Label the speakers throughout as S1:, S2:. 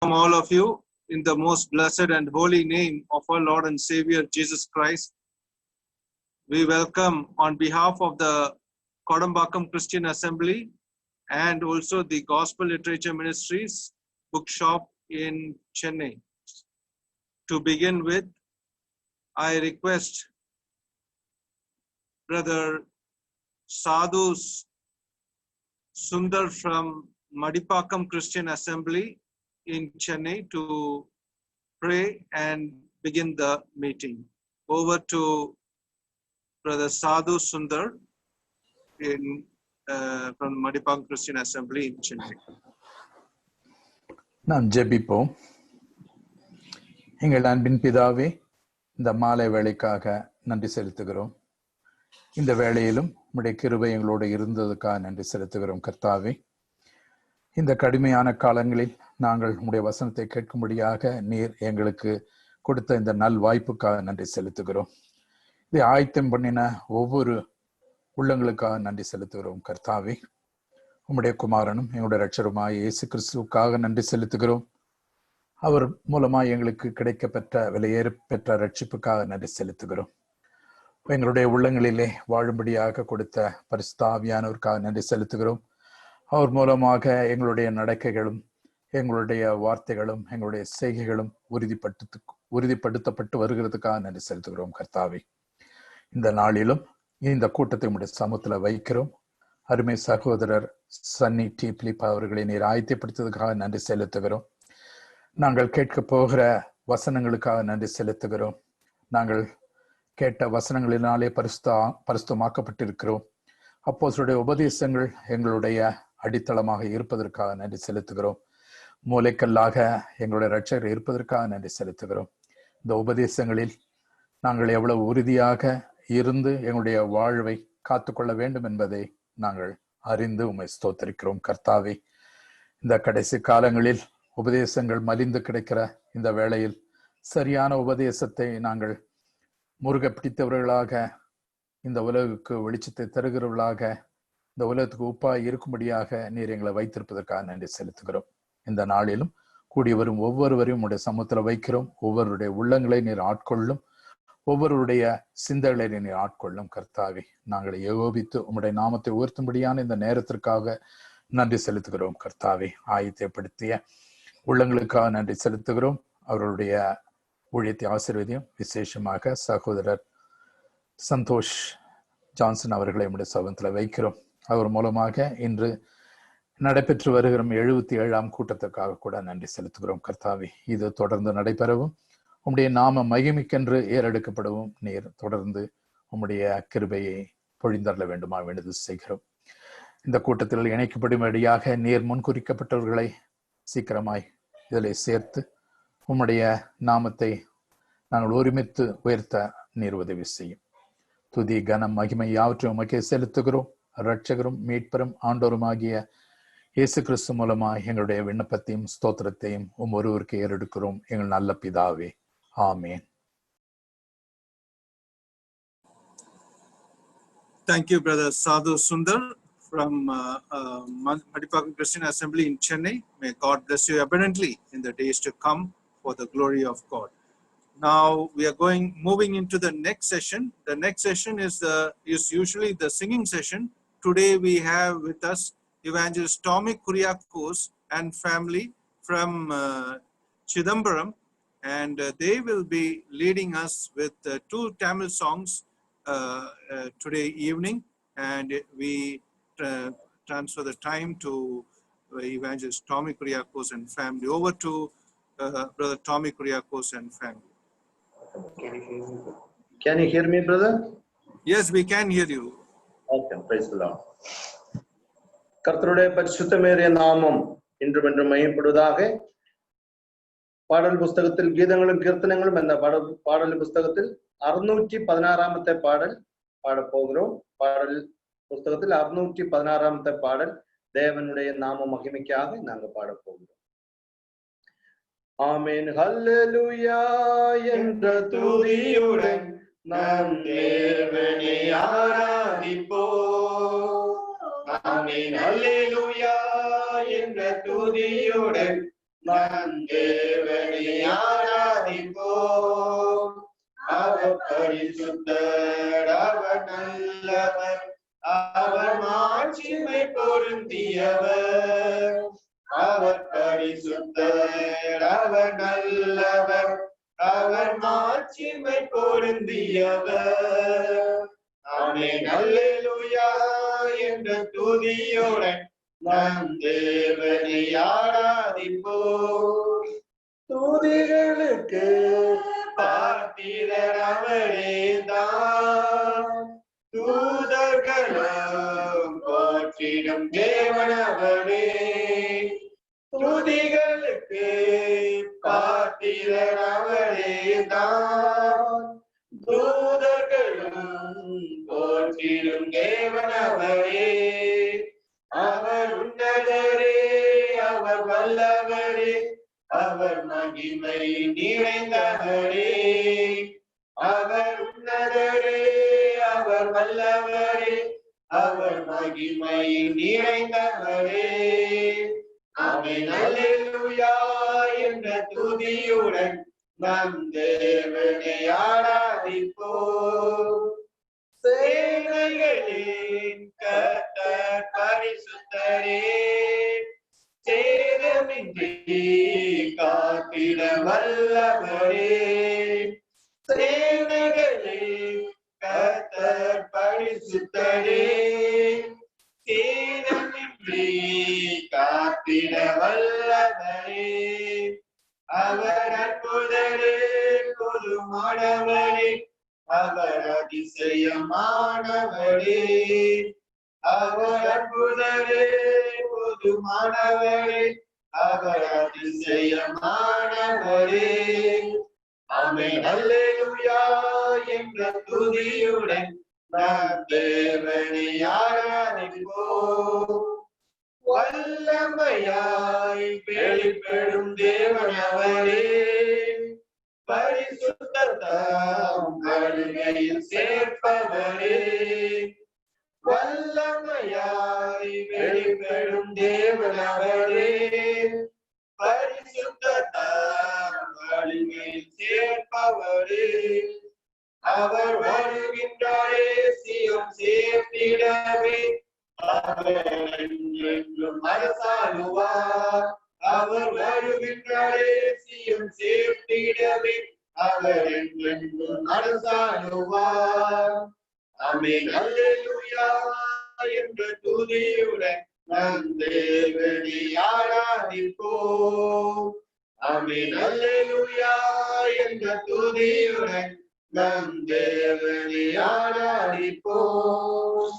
S1: All of you in the most blessed and holy name of our Lord and Savior Jesus Christ. We welcome on behalf of the Kodambakam Christian Assembly and also the Gospel Literature Ministries bookshop in Chennai. To begin with, I request Brother Sadhu Sundar from Madipakam Christian Assembly in Chennai to pray and begin the meeting. Over to Brother Sadhu Sundar from Madipakam Christian Assembly in Chennai.
S2: நாம் ஜெபிப்போம். எங்கள் அன்பின் பிதாவே, இந்த மாலை வேளைக்காக நன்றி செலுத்துகிறோம். இந்த வேளையிலும் உம்முடைய கிருபை எங்களோடு இருந்ததுக்காக நன்றி செலுத்துகிறோம் கர்த்தாவே. இந்த கடுமையான காலங்களில் நாங்கள் உம்முடைய வசனத்தை கேட்கும்படியாக நீர் எங்களுக்கு கொடுத்த இந்த நல் வாய்ப்புக்காக நன்றி செலுத்துகிறோம். இதை ஆயத்தம் பண்ணின ஒவ்வொரு உள்ளங்களுக்காக நன்றி செலுத்துகிறோம் கர்த்தாவே. உம்முடைய குமாரனும் எங்களுடைய இரட்சகருமாய் இயேசு கிறிஸ்துவுக்காக நன்றி செலுத்துகிறோம். அவர் மூலமாய் எங்களுக்கு கிடைக்கப்பெற்ற விலையேற பெற்ற ரட்சிப்புக்காக நன்றி செலுத்துகிறோம். எங்களுடைய உள்ளங்களிலே வாழும்படியாக கொடுத்த பரிசுத்த ஆவியானவருக்காக நன்றி செலுத்துகிறோம். அவர் மூலமாக எங்களுடைய நடக்கைகளும் எங்களுடைய வார்த்தைகளும் எங்களுடைய செய்கைகளும் உறுதிப்படுத்தப்பட்டு வருகிறதுக்காக நன்றி செலுத்துகிறோம் கர்த்தாவே. இந்த நாளிலும் இந்த கூட்டத்தை உடைய சமூகத்தில் வைக்கிறோம். அருமை சகோதரர் சன்னி டி பிலிப் அவர்களை நீர் ஆயத்தப்படுத்ததுக்காக நன்றி செலுத்துகிறோம். நாங்கள் கேட்க போகிற வசனங்களுக்காக நன்றி செலுத்துகிறோம். நாங்கள் கேட்ட வசனங்களினாலே பரிசுத்தமாக்கப்பட்டிருக்கிறோம். அப்போஸ்தலருடைய உபதேசங்கள் எங்களுடைய அடித்தளமாக இருப்பதற்காக நன்றி செலுத்துகிறோம். மூலைக்கல்லாக எங்களுடைய இரட்சகர் இருப்பதற்காக நன்றி செலுத்துகிறோம். இந்த உபதேசங்களில் நாங்கள் எவ்வளவு உறுதியாக இருந்து எங்களுடைய வாழ்வை காத்துக்கொள்ள வேண்டும் என்பதை நாங்கள் அறிந்து உம்மை ஸ்தோத்திரிக்கிறோம் கர்த்தாவே. இந்த கடைசி காலங்களில் உபதேசங்கள் மலிந்து கிடைக்கிற இந்த வேளையில் சரியான உபதேசத்தை நாங்கள் முருக பிடித்தவர்களாக, இந்த உலகுக்கு வெளிச்சத்தை தருகிறவர்களாக, இந்த உலகத்துக்கு உப்பாய் இருக்கும்படியாக நீர் எங்களை வைத்திருப்பதற்காக நன்றி செலுத்துகிறோம். இந்த நாளிலும் கூடி வரும் ஒவ்வொருவரையும் உடைய சமூகத்தில் வைக்கிறோம். ஒவ்வொருடைய உள்ளங்களை நீர் ஆட்கொள்ளும், ஒவ்வொருடைய சிந்தைகளை நீர் ஆட்கொள்ளும் கர்த்தாவே. நாங்கள் ஏகோபித்து உம்முடைய நாமத்தை உயர்த்தும்படியான இந்த நேரத்திற்காக நன்றி செலுத்துகிறோம் கர்த்தாவே. ஆயத்தப்படுத்திய உள்ளங்களுக்காக நன்றி செலுத்துகிறோம். அவர்களுடைய ஊழியத்தை ஆசீர்வதியும். விசேஷமாக சகோதரர் சந்தோஷ் ஜான்சன் அவர்களை நம்முடைய சபத்தில் வைக்கிறோம். அவர் மூலமாக இன்று நடைபெற்று வருகிற 77ஆம் கூட்டத்திற்காக கூட நன்றி செலுத்துகிறோம் கர்த்தாவே. இது தொடர்ந்து நடைபெறவும் உம்முடைய நாம மகிமைக்கென்று ஏறெடுக்கப்படவும் நீர் தொடர்ந்து உம்முடைய கிருபையை பொழிந்தரல வேண்டுமா வேண்டுதல் செய்கிறோம். இந்த கூட்டத்தில் இணைக்கப்படும்படியாக நீர் முன்குறிக்கப்பட்டவர்களை சீக்கிரமாய் இதில் சேர்த்து உம்முடைய நாமத்தை நாங்கள் ஒருமித்து உயர்த்த நீர் உதவி செய்யும். துதி கனம் மகிமை யாவற்றையும் உமக்கே செலுத்துகிறோம். இரட்சகரும் மீட்பரும் ஆண்டோருமாகிய இயேசு கிறிஸ்து மூலமாக எங்களுடைய விண்ணப்பத்தையும் ஸ்தோத்திரத்தையும் ஒருவருக்கு ஏறெடுக்கிறோம் எங்கள் நல்ல பிதாவே. ஆமேன்.
S1: Thank you, Brother Sadhu Sundar from Madipakam Christian Assembly in Chennai. May God bless you abundantly in the days to come for the glory of God. Now we are moving into the next session. The next session is usually the singing session. Today we have with us Evangelist Tommy Kuriakose and family from Chidambaram, and they will be leading us with 2 Tamil songs today evening, and we transfer the time to Evangelist Tommy Kuriakose and family. Over to Brother Tommy Kuriakose and family.
S3: Can you hear me, brother?
S1: Yes, we can hear you.
S3: Okay, praise the Lord. கர்த்தருடைய பரிசுத்தமேறிய நாமம் இன்றும் என்றும் மகிமைப்படுவதாக. பாடல் புஸ்தகத்தில் கீதங்களும் கீர்த்தனங்களும் என்ற பாடல் புஸ்தகத்தில் 616ஆமത്തെ பாடல் பாடப் போகிறோம். பாடல் புஸ்தகத்தில் 616ஆமത്തെ பாடல் தேவனுடைய நாம மகிமைக்காக நாங்கள் பாடப் போகிறோம். ஆமென் ஹல்லேலூயா என்ற துதியுடன் நாம் தேவனை ஆராதிப்போம். ஆமென் ஹல்லேலூயா என்ற துதியுடன் நம் தேவனை ஆராதிப்போம். அவர் பரிசுத்தர், அவர் நல்லவர், அவர் மாட்சிமை பொருந்தியவர். அவர் பரிசுத்தர், அவர் நல்லவர், அவர் மாட்சிமை பொருந்தியவர். ஆமென் அல்லேலூயா என்ற துதியுடன் நம் தேவனை ஆராதிப்போம். துதிகளுக்கு பாத்திரர் அவரேதான், தூதர்களும் போற்றிடும் தேவன் அவரே. துதிகளுக்கு பாத்திரர் அவரேதான், தூதர்களும் போற்றிடும் தேவன் அவரே. அவர் உன்னதரே, அவர் வல்லவரே, அவர் மகிமை நிறைந்தவரே. அவர் உன்னதரே, அவர் வல்லவரே, அவர் மகிமை நிறைந்தவரே. ஆமென் அல்லேலூயா என்ற துதியுடன் நம் தேவனை ஆராதிப்போம். சேனைகளின் கர்த்தர் பரிசுத்தரே, சேதமின்றி காத்திட வல்லவரே. சேனைகளின் கர்த்தர் பரிசுத்தரே, சேதமின்றி காத்திட வல்லவரே. அவர் அற்புதரே, பொதுமானவரே, அவர் அதிசயமானவரே. அவர் அற்புதரே, பொதுமானவரே, அவர் அதிசயமானவரே. ஆமென் அல்லேலூயா என்ற துதியுடன் நம் தேவனை ஆராதிப்போம். வல்லமையாய் வெளிப்படும் தேவன் அவரே, பரிசுத்தத்தாம் வருகையில் சேர்ப்பவரே. வல்லமையாய் வெளிப்படும் தேவன் அவரே, பரிசுத்தத்தாம் வருகையில் சேர்ப்பவரே. அவர் வருகின்றாரே, சீயோன் சேர்த்திடவே, அவர் என்றென்றும் அரசாளுவார். அவர் வருகின்றாரே, சீயோன் சேர்த்திடவே, அவர் என்றென்றும் அரசாளுவார். ஆமென் அல்லேலூயா என்ற துதியுடன் நம் தேவனை ஆராதிப்போம். ஆமென் அல்லேலூயா என்ற துதியுடன் நம் தேவனை ஆராதிப்போம்.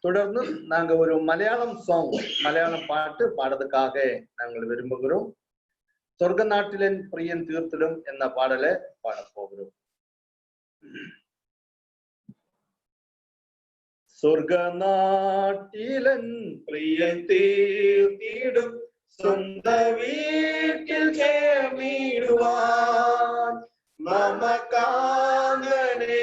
S3: தொடர்ந்து நாங்க ஒரு மலையாளம் பாட்டு பாடுறதுக்காக நாங்கள் விரும்புகிறோம். சொர்க்க நாட்டிலன் பிரியன் தீர்த்திடும் என்ற பாடலை பாடப் போகிறோம். சொர்க்க நாட்டிலன் பிரியன் தீர்த்திடும், சொந்த வீட்டில் சேர்ந்திடுவான். நமக்காகவே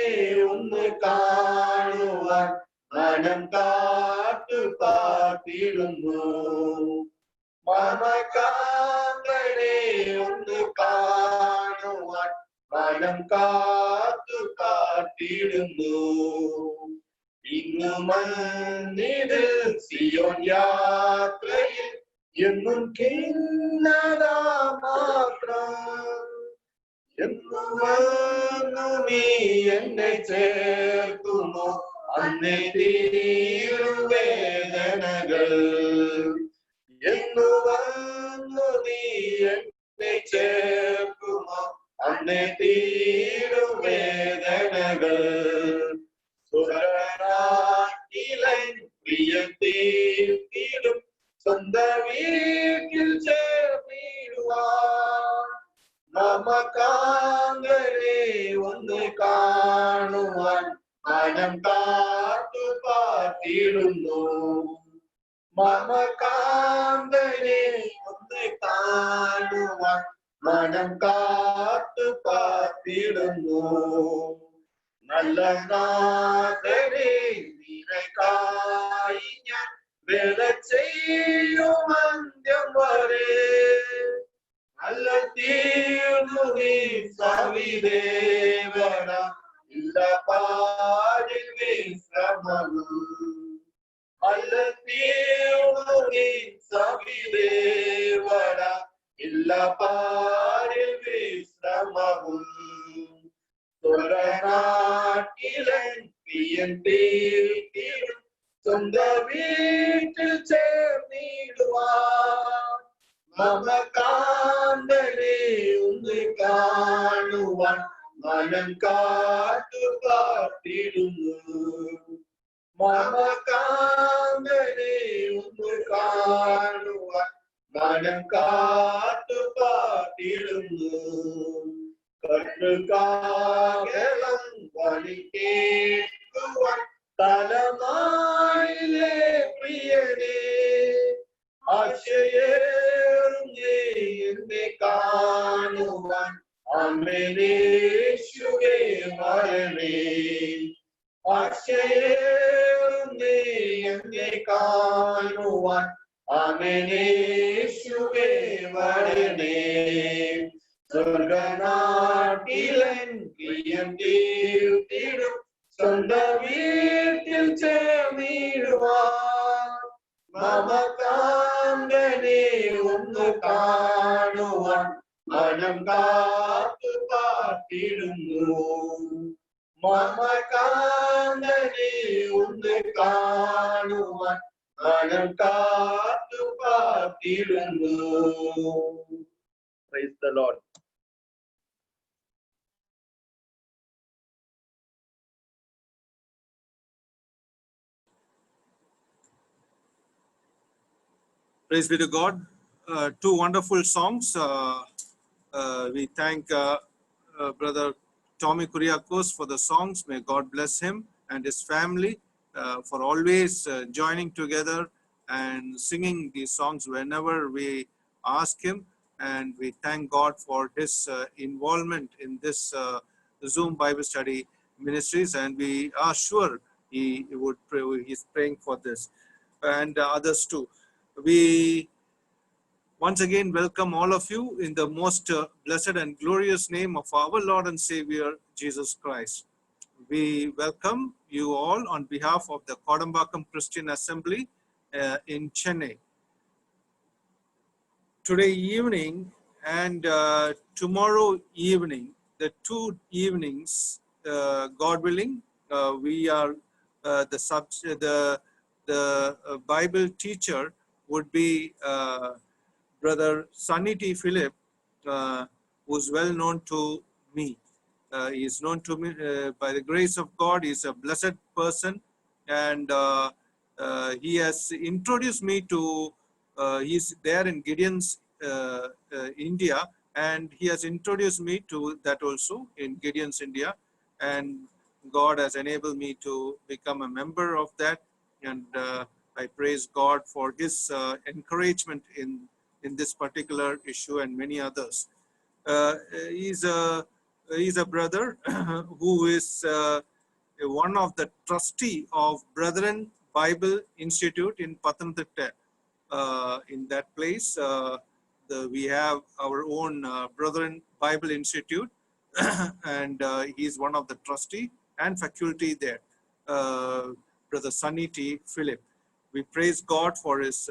S3: ஒன்று காணுவான், மனம் காத்து பார்த்திடுமோ. நமக்காகவே ஒன்று காணுவான், மனம் காத்து பார்த்திடுமோ. இன்னும் மன்னிது சியோன் யாத்திரையில் என்னும் கிண்ணதா மாத்திரம். என்னும் நீ என்னை சேர்க்குமோ, அன்னை தீரும் வேதனைகள். என்னும் நீ என்னை சேர்க்குமோ, அன்னை தீரும் வேதனைகள். சுரநாட்டிலை பிரியத்தீர்த்திடும், சொந்த வீட்டில் சேர்ந்திடுவான். நமக்காகவே ஒன்று காணுவான், மனம் காத்து பார்த்திடுமோ. நமக்காகவே ஒன்று காணுவான், மனம் காத்து பார்த்திடுமோ. நல்ல நாதரே நினைக்காய் ஞான் വേല ചെയ്യും അന്ത്യം വരെ അല്ല തീർന്നു നീ സവിദേവന ഇല്ല പാടിൽ വിശ്രമവും അല്ല തീർന്നു നീ സവിദേവന ഇല്ല പാടിൽ വിശ്രമവും നാട്ടിലൻ പ്രിയൻ തീർത്തിടും സ്വന്തം വീട്ടിൽ ചേർന്നിടുവാൻ മമകാന്തനെ ഒന്ന് കാണുവാൻ മനം കാത്തു കാത്തിടുന്നു മമകാന്തനെ ഒന്ന് കാണുവാൻ മനം കാത്തു കാത്തിടുന്നു കട്ടുകാകളം വഴി കേൾക്കുവാൻ തലമായിലെ പ്രിയനെ ആശയേറുന്നേ എന്നെ കാണുവാൻ അമ്മേശുവേ വരണേ ആശയേറുന്നേ എന്നെ കാണുവാൻ അമ്മേശുവേ വരണേ സ്വർഗനാട്ടിലൻ പ്രിയം തീർത്തിടും സ്വന്തം വീട്ടിൽ ചേർന്നിടുവാൻ മമകാന്തനെ ഒന്ന് കാണുവാൻ മനം കാത്തു കാത്തിടുന്നു മമകാന്തനെ ഒന്ന് കാണുവാൻ മനം കാത്തു കാത്തിടുന്നു. Praise the Lord.
S1: Praise be to God. Two wonderful songs. We thank Brother Tommy Kuriakos for the songs. May God bless him and his family for always joining together and singing these songs whenever we ask him. And we thank God for his involvement in this Zoom Bible study ministries. And we are sure he would pray, he's praying for this and others too. We once again welcome all of you in the most blessed and glorious name of our Lord and Savior, Jesus Christ. We welcome you all on behalf of the Kodambakkam Christian Assembly in Chennai. Today evening and tomorrow evening, the 2 evenings, God willing, we are the Bible teacher would be Brother Sunny T. Philip, who's well known to me. He is known to me by the grace of God. He is a blessed person, and he has introduced me to, he's there in Gideon's, India, and he has introduced me to that also in Gideon's, India, and God has enabled me to become a member of that, and I praise God for his encouragement in this particular issue and many others. He's a brother who is one of the trustee of Brethren Bible Institute in Pathanamthitta. In that place, we have our own Brethren Bible Institute, and he's one of the trustee and faculty there, Brother Sunny T. Philip. We praise God for his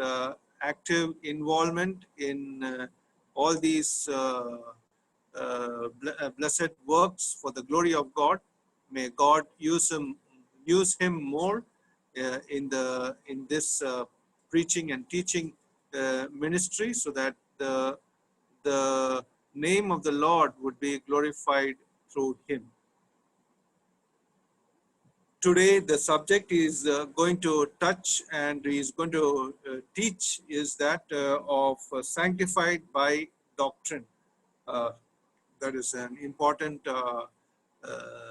S1: active involvement in all these blessed works for the glory of God. May God use him more in this preaching and teaching ministry, so that the name of the Lord would be glorified through him. Today, the subject is going to touch and is going to teach is that of sanctified by doctrine. That is an important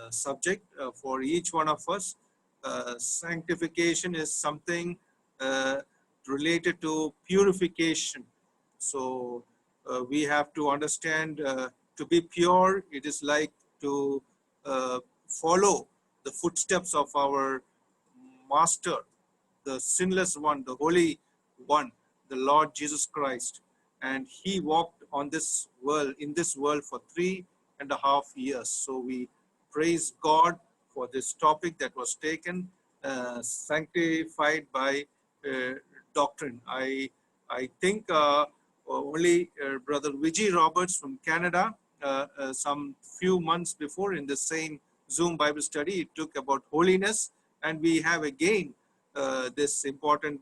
S1: subject for each one of us. Sanctification is something related to purification. So we have to understand to be pure, it is like to follow the footsteps of our master, the sinless one, the holy one, the Lord Jesus Christ. And he walked on this world, in this world for 3.5 years. So we praise God for this topic that was taken, sanctified by doctrine. I think only Brother Vijay Roberts from Canada, some few months before in the same Zoom Bible study, it took about holiness, and we have again this important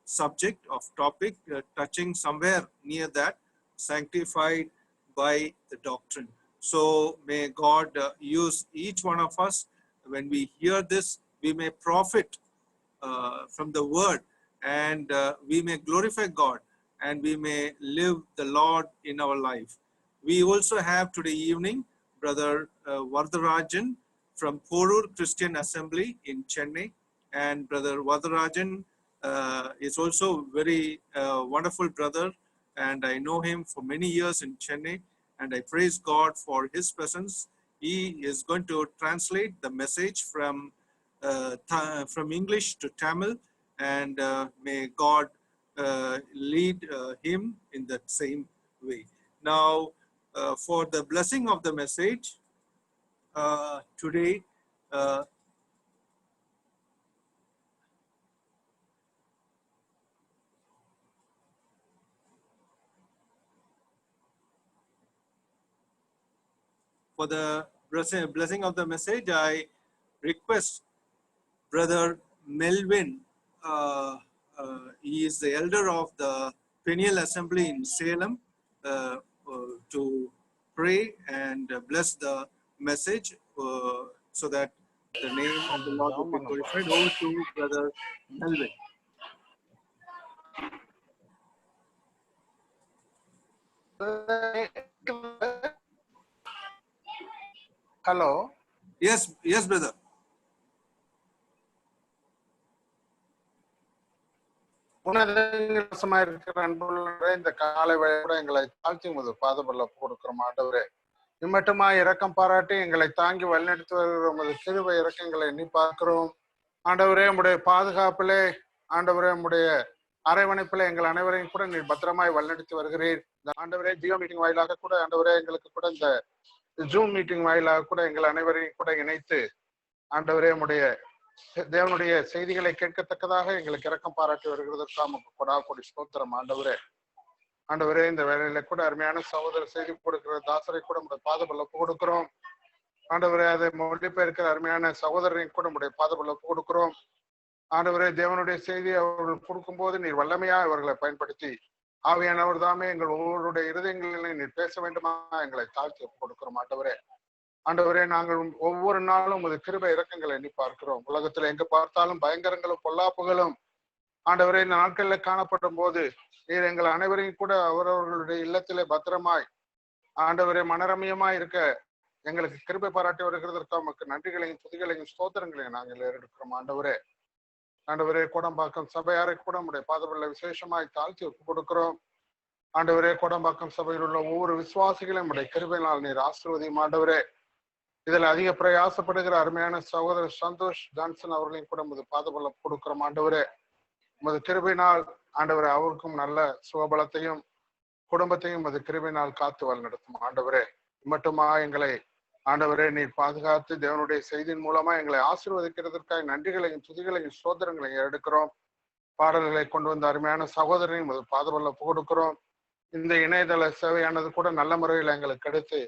S1: subject of topic touching somewhere near that, sanctified by the doctrine. So may God use each one of us. When we hear this, we may profit from the word, and we may glorify God, and we may live the Lord in our life. We also have today evening Brother Vardarajan from Porur Christian Assembly in Chennai, and Brother Vardarajan is also very wonderful brother, and I know him for many years in Chennai, and I praise God for his presence. He is going to translate the message from English to Tamil, and may God lead him in that same way. Now, for the blessing of the message today, for the blessing of the message, I request Brother Melvin. He is the elder of the Peniel Assembly in Salem, to pray and bless the message so that the name of the Lord will be glorified. Over to Brother Melvin.
S4: Hello.
S1: Yes, yes, brother.
S4: இருக்கிற அன்புள்ள இந்த காலை வேளையோட எங்களை தாழ்த்தி உமது பாதபல்ல கொடுக்கிறோம் ஆண்டவரே. இம்மட்டுமா இரக்கம் பாராட்டி எங்களை தாங்கி வழிநடத்தி வருகிற உமது கிருபை இரக்கங்களை எண்ணி பார்க்கிறோம் ஆண்டவரே. உம்முடைய பாதுகாப்பிலே ஆண்டவரே, உம்முடைய அரவணைப்பிலே எங்கள் அனைவரையும் கூட நீர் பத்திரமாய் வழிநடத்தி வருகிறீர். இந்த ஆண்டவரே, ஜியோ மீட்டிங் வாயிலாக கூட ஆண்டவரே எங்களுக்கு கூட இந்த ஜூம் மீட்டிங் வாயிலாக கூட எங்கள் அனைவரையும் கூட இணைத்து ஆண்டவரே உம்முடைய தேவனுடைய செய்திகளை கேட்கத்தக்கதாக எங்களுக்கு இரக்கம் பாராட்டி வருகிறதற்காக கொடா கொடி ஸ்தோத்திரம் ஆண்டவரே. ஆண்டவரே, இந்த வேலையில கூட அருமையான சகோதரர் செய்தி கொடுக்கிற தாசரை கூட நம்முடைய பாதபல்ல கொடுக்கிறோம் ஆண்டவரே. அதை மொழிபெயர்க்கிற அருமையான சகோதரரையும் கூட நம்முடைய பாதபல்ல கொடுக்கிறோம் ஆண்டவரே. தேவனுடைய செய்தி அவர்கள் கொடுக்கும்போது நீர் வல்லமையா அவர்களை பயன்படுத்தி ஆவியானவர் தாமே எங்கள் ஒவ்வொருடைய இருதயங்களிலே நீர் பேச வேண்டுமா எங்களை தாழ்த்தி கொடுக்கிறோம் ஆண்டவரே. ஆண்டவரே, நாங்கள் ஒவ்வொரு நாளும் உமது கிருபை இரக்கங்களை எண்ணி பார்க்கிறோம். உலகத்துல எங்க பார்த்தாலும் பயங்கரங்களும் பொல்லாப்புகளும் ஆண்டவரே இந்த நாட்கள்ல காணப்படும் போது நீர் எங்கள் அனைவரையும் கூட அவரவர்களுடைய இல்லத்திலே பத்திரமாய் ஆண்டவரே மனரமியமாய் இருக்க எங்களுக்கு கிருபை பாராட்டி வருகிறதற்காக நமக்கு நன்றிகளையும் துதிகளையும் ஸ்தோத்திரங்களையும் நாங்கள் எடுக்கிறோம் ஆண்டவரே. ஆண்டவரே, கோடம்பாக்கம் சபையாரை கூட நம்முடைய பாதபல்ல விசேஷமாய் தாழ்த்தி ஒப்பு கொடுக்கிறோம் ஆண்டவரே. கோடம்பாக்கம் சபையில் உள்ள ஒவ்வொரு விசுவாசிகளையும் நம்முடைய கிருபையினால் நீர் ஆசீர்வதியும் ஆண்டவரே. இதுல அதிக பிரயாசப்படுகிற அருமையான சகோதரர் சந்தோஷ் ஜான்சன் அவர்களையும் கூட நமது பாதபல்ல கொடுக்கிறோம் ஆண்டவரே. உமது கிருபையினால் ஆண்டவரே அவருக்கும் நல்ல சுகபலத்தையும் குடும்பத்தையும் உமது கிருபையினால் காத்து வழிநடத்தும் ஆண்டவரே. மட்டுமா எங்களை ஆண்டவரே நீர் பாதுகாத்து தேவனுடைய செய்தியின் மூலமா எங்களை ஆசீர்வதிக்கிறதற்காக நன்றிகளையும் துதிகளையும் சோதரங்களையும் எடுக்கிறோம். பாடல்களை கொண்டு வந்த அருமையான சகோதரனையும் உமது பாதபல்ல கொடுக்கிறோம். இந்த இணையதள சேவையானது கூட நல்ல முறையில் எங்களுக்கு கிடைத்து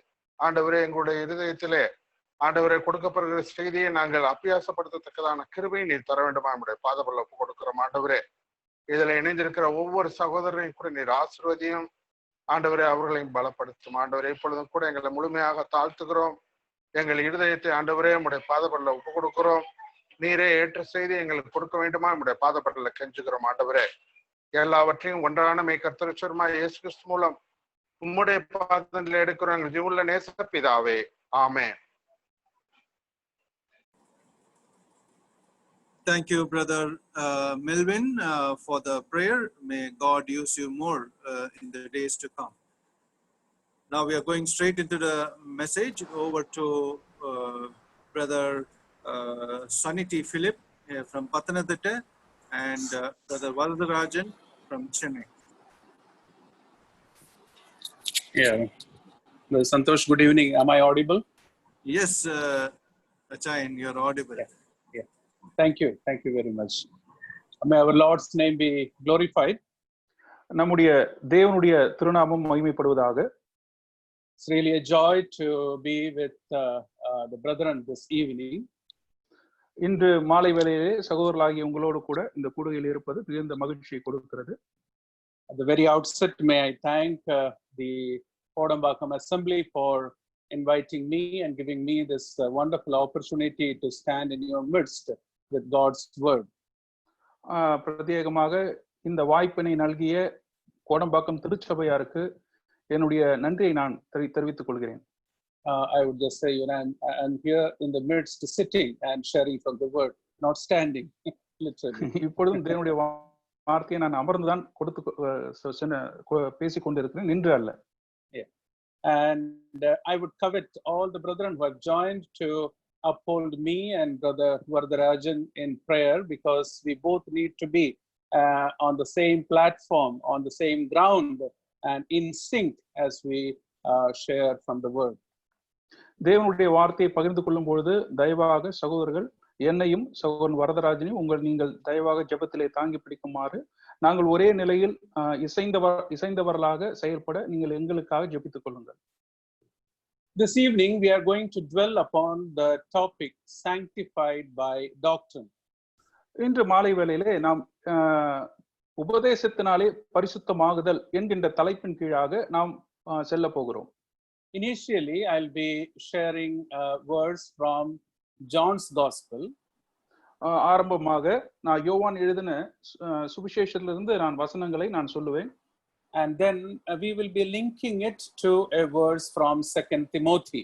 S4: ஆண்டவரே எங்களுடைய இருதயத்திலே ஆண்டவரை கொடுக்கப்படுகிற செய்தியை நாங்கள் அபியாசப்படுத்தத்தக்கதான கிருபையை நீர் தர வேண்டுமா நம்முடைய பாதபல்ல கொடுக்கிறோம் ஆண்டவரே. இதுல இணைந்திருக்கிற ஒவ்வொரு சகோதரரையும் கூட நீர் ஆசீர்வதியும் ஆண்டவரே, அவர்களையும் பலப்படுத்தும் ஆண்டவரே. இப்பொழுதும் கூட எங்களை முழுமையாக தாழ்த்துகிறோம். எங்கள் இருதயத்தை ஆண்டவரே நம்முடைய பாதபல்ல ஒப்பு கொடுக்கிறோம். நீரே ஏற்ற செய்தி எங்களுக்கு கொடுக்க வேண்டுமா நம்முடைய பாதபல்ல கெஞ்சுகிறோம் ஆண்டவரே. எல்லாவற்றையும் ஒன்றான மெய் கர்த்தரட்சகருமா இயேசு கிறிஸ்து மூலம் உம்முடைய பாதத்தில் எடுக்கிறோம் எங்கள் ஜீவனுள்ள நேச பிதாவே, ஆமென்.
S1: Thank you, Brother Melvin, for the prayer. May God use you more in the days to come. Now we are going straight into the message. Over to Brother Sunny T. Philip from Patanathittu. and Brother Varadarajan from Chennai.
S5: Yeah. Brother Santosh, good evening. Am I audible?
S1: Yes, Achayan, you're audible.
S5: Yeah. Thank you. Thank you very much. May our Lord's name be glorified.
S2: நம்முடைய தேவனுடைய திருநாமம் மகிமைப்படுவதாக.
S5: It's really a joy to be with the brethren this evening.
S2: இன்று மாலை வேளையிலே சகோதரர்களாகிய உங்களோடு கூட இந்த கூடுகையில் இருப்பது மிகுந்த மகிழ்ச்சியை கொடுக்கிறது.
S5: At the very outset, may I thank the Kodambakkam Assembly for inviting me and giving me this wonderful opportunity to stand in your midst with God's word.
S2: பிரத்யேகமாக இந்த வாய்ப்பினை நல்கிய கோடம்பாக்கம் திருச்சபையாருக்கு என்னுடைய நன்றியை நான் தெரிவித்துக் கொள்கிறேன்.
S5: I would just say, I'm here in the midst, sitting and sharing from the word, not standing, literally.
S2: இப்பொழுதும் தேவனுடைய வார்த்தையை நான் அமர்ந்துதான் பேசிக் கொண்டிருக்கிறேன், நின்று அல்ல.
S5: And I would covet all the brethren who have joined to uphold me and Brother Varadarajan in prayer, because we both need to be on the same platform, on the same ground, and in sync as we share from the word.
S2: தேவனுடைய வார்த்தையை பகிர்ந்து கொள்ளும் பொழுது தயவாக சகோதரர்கள் என்னையும் சகோதரன் வரதராஜனையும் நீங்கள் தயவாக ஜெபத்திலே தாங்கி பிடிக்குமாறு, நாங்கள் ஒரே நிலையில் இசைந்தவர்களாக செயல்பட நீங்கள் எங்களுக்காக ஜெபித்துக் கொள்ளுங்கள்.
S5: This evening we are going to dwell upon the topic sanctified by doctrine.
S2: இன்று மாலை வேளையிலே நாம் உபதேசத்தினாலே பரிசுத்தமாகுதல் என்கின்ற தலைப்பின் கீழாக நாம் செல்ல போகிறோம்.
S5: Initially, I'll be sharing words from John's Gospel.
S2: ஆரம்பமாக நான் யோவான் எழுதின சுவிசேஷத்திலிருந்து நான் வசனங்களை நான் சொல்லுவேன்.
S5: And then we will be linking it to a verse from 2 Timothy.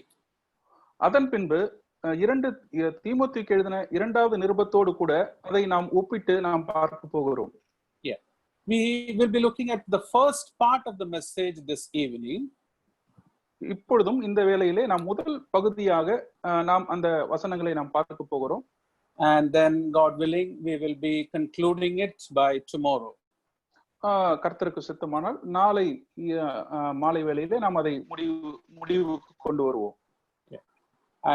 S2: அதன் பின்பு தீமோத்தேயுக்கு எழுதின இரண்டாவது நிருபத்தோடு கூட அதை நாம் ஒப்பிட்டு நாம் பார்க்க போகிறோம்.
S5: Yeah. We will be looking at the first part of the message this evening.
S2: இப்பொழுதும் இந்த வேளையிலே நாம் முதல் பகுதியாக நாம் அந்த வசனங்களை நாம் பார்க்க போகிறோம்.
S5: And then God willing we will be concluding it by tomorrow.
S2: கர்த்தருக்கு சித்தமானால் நாளை மாலை வேளையிலே நாம் அதை முடிவுக்கு கொண்டு வருவோம்.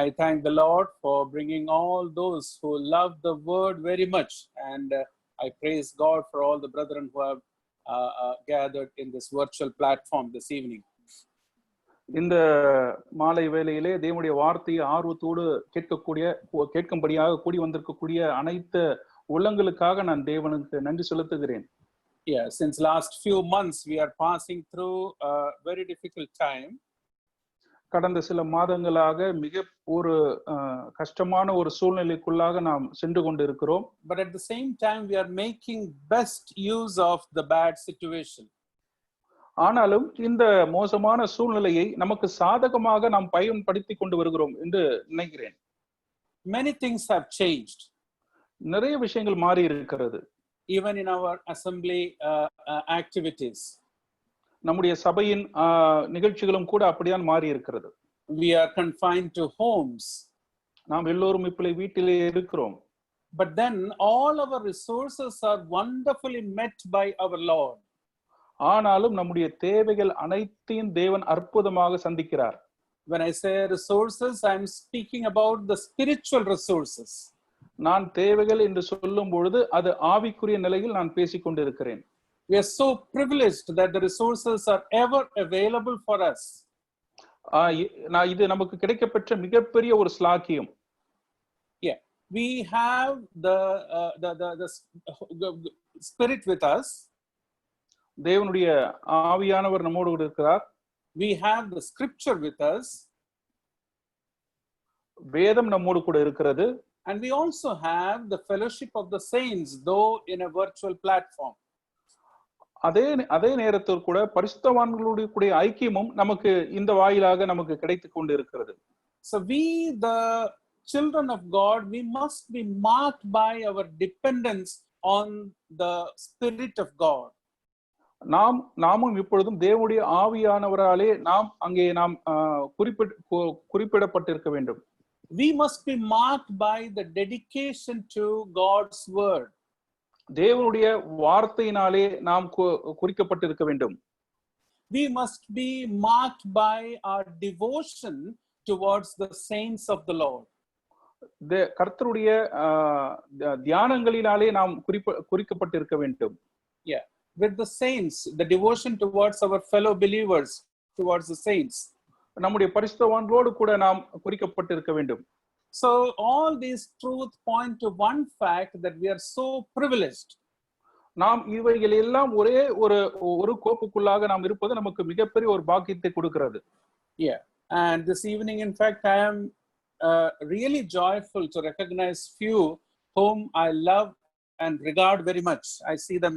S5: I thank the Lord for bringing all those who love the word very much, and I praise God for all the brethren who have gathered in this virtual platform this evening.
S2: இந்த மாலை வேளையிலே தேவனுடைய வார்த்தையை ஆர்வத்தோடு கேட்கும்படியாக கூடி வந்திருக்கக்கூடிய அனைத்து உள்ளங்களுக்காக நான் தேவனுக்கு நன்றி செலுத்துகிறேன்.
S5: Yeah, since last few months we are passing through a very difficult time.
S2: கடந்த சில மாதங்களாக மிக ஒரு கஷ்டமான ஒரு சூழ்நிலைக்குள்ளாக நாம் சென்று கொண்டிருக்கிறோம்.
S5: But at the same time we are making best use of the bad situation.
S2: ஆனாலும் இந்த மோசமான சூழ்நிலையை நமக்கு சாதகமாக நாம் பயன்படுத்திக் கொண்டு வருகிறோம் என்று நினைக்கிறேன்.
S5: Many things have changed.
S2: நிறைய விஷயங்கள் மாறி இருக்கிறது.
S5: Even in our assembly activities.
S2: நம்முடைய சபையின் நிகழ்ச்சிகளும் கூட அப்படிதான் மாறி இருக்கிறது.
S5: We are confined to homes.
S2: நாம் எல்லோரும் இப்படி வீட்டிலே இருக்கிறோம்.
S5: But then all our resources are wonderfully met by our Lord.
S2: ஆனாலும் நம்முடைய தேவைகள் அனைத்தையும் தேவன் அற்புதமாக சந்திக்கிறார்.
S5: When I say resources, I am speaking about the spiritual resources.
S2: நான் தேவைகள் என்று சொல்லும் பொழுது அது ஆவிக்குரிய நிலையில் நான் பேசிக் கொண்டிருக்கிறேன்.
S5: We are so privileged that the resources are ever available for us.
S2: இது நமக்கு கிடைக்கப்பெற்ற மிகப்பெரிய ஒரு ஸ்லாக்கியம்.
S5: Yeah, we have the Spirit with us.
S2: தேவனுடைய ஆவியானவர் நம்மோடு இருக்கிறார்.
S5: We have the Scripture with us.
S2: வேதம் நம்மோடு கூட இருக்கிறது.
S5: And we also have the fellowship of the saints, though in a virtual platform.
S2: அதே நேரத்தில் கூட பரிசுத்தவான்களுடைய கூட ஐக்கியமும் நமக்கு இந்த வாயிலாக நமக்கு கிடைத்துக் கொண்டு இருக்கிறது.
S5: So we, the children of God, we must be marked by our dependence on the Spirit of God.
S2: நாமும் இப்பொழுதும் தேவனுடைய ஆவியானவராலே அங்கே நாம் குறிப்பிடப்பட்டிருக்க வேண்டும்.
S5: We must be marked by the dedication to God's word.
S2: தேவனுடைய வார்த்தையினாலே நாம் குறிக்கப்பட்டிருக்க வேண்டும்.
S5: We must be marked by our devotion towards the saints of the Lord.
S2: கர்த்தருடைய தியானங்களினாலே நாம் குறிக்கப்பட்டிருக்க வேண்டும்.
S5: Yeah, with the saints, the devotion towards our fellow believers, towards the saints.
S2: நம்முடைய பரிசுத்தவான்களோடு கூட நாம் குறிக்கப்பட்டிருக்க வேண்டும்.
S5: So all these truths point to one fact, that we are so privileged.
S2: நாம் இவைகள் எல்லாம் ஒரே ஒரு கோப்புக்குள்ளாக நாம் இருப்பது நமக்கு மிகப்பெரிய ஒரு பாக்கியத்தை கொடுக்கிறது.
S5: Yeah, and this evening, in fact, I am really joyful to recognize few whom I love and regard very much. I see them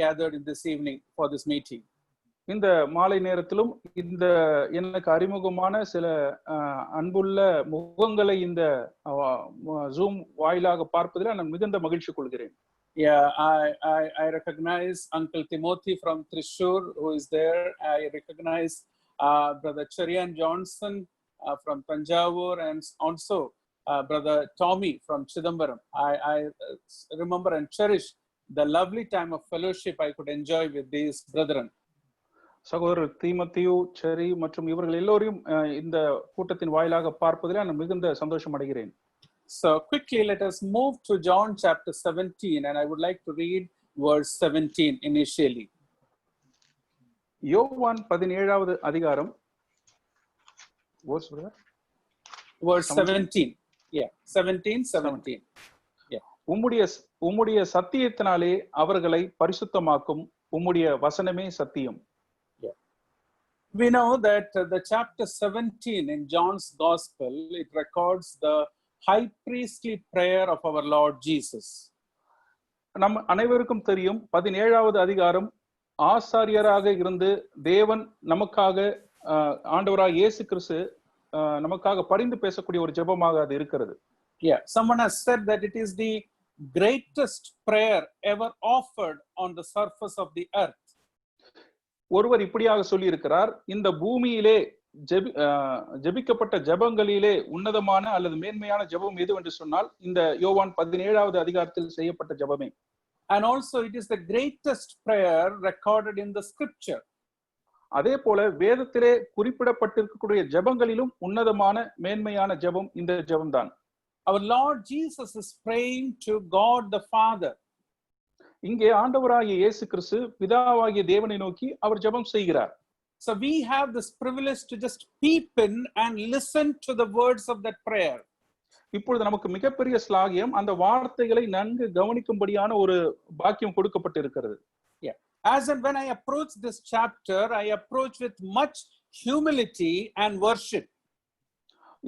S5: gathered in this evening for this meeting.
S2: இந்த மாலை நேரத்திலும் இந்த எனக்கு அறிமுகமான சில அன்புள்ள முகங்களை இந்த ஜூம் வாயிலாக பார்ப்பதில் நான் மிகுந்த மகிழ்ச்சி கொள்கிறேன்.
S5: Yeah, I recognize Uncle Timothy from Thrissur, who is there. I recognize Brother Cherian Johnson from Tanjavur, and also Brother Tommy from Chidambaram. I remember and cherish the lovely time of fellowship I could enjoy with these brethren.
S2: சகோதரர் தீமோத்தேயு, செரி மற்றும் இவர்கள் எல்லோரையும் இந்த கூட்டத்தின் வாயிலாக பார்ப்பதில் நான் மிகுந்த சந்தோஷம் அடைகிறேன்.
S5: So quickly let us move to John chapter 17, and I would like to read verse 17 initially.
S2: யோவான் 17வது அதிகாரம்
S5: verse 17. Yeah, 17. Yeah.
S2: உம்முடைய சத்தியத்தினாலே அவர்களை பரிசுத்தமாக்கும், உம்முடைய வசனமே சத்தியம்.
S5: We know that the chapter 17 in John's Gospel, it records the high priestly prayer of our Lord Jesus.
S2: நம் அனைவருக்கும் தெரியும் 17வது அதிகாரம் ஆசாரியராக இருந்து தேவன் நமக்காக ஆண்டவராக இயேசு கிறிஸ்து நமக்காக பரிந்து பேசக்கூடிய ஒரு ஜெபமாக அது இருக்கிறது.
S5: Yeah, someone has said that it is the greatest prayer ever offered on the surface of the earth.
S2: ஒருவர் இப்படியாக சொல்லி இருக்கிறார், இந்த பூமியிலே ஜெபிக்கப்பட்ட ஜெபங்களிலே உன்னதமான அல்லது மேன்மையான ஜெபம் எது என்று சொன்னால் இந்த யோவான் 17வது அதிகாரத்தில் செய்யப்பட்ட ஜெபமே.
S5: And also it is the greatest prayer recorded in the scripture.
S2: அதே போல வேதத்திலே குறிப்பிடப்பட்டிருக்கக்கூடிய ஜெபங்களிலும் உன்னதமான மேன்மையான ஜெபம் இந்த ஜெபம்தான்.
S5: Our Lord Jesus is praying to God the Father.
S2: இங்கே ஆண்டவராகிய இயேசு கிறிஸ்து பிதாவாகிய தேவனை நோக்கி அவர் ஜெபம் செய்கிறார்.
S5: So we have this privilege to just peep in and listen to the words of that prayer.
S2: இப்பொழுது நமக்கு மிகப்பெரிய ஸ்லாகியம் அந்த வார்த்தைகளை நன்கு கவனிக்கும்படியான ஒரு பாக்கியம் கொடுக்கப்பட்டிருக்கிறது.
S5: Yeah, as and when I approach this chapter, I approach with much humility and worship.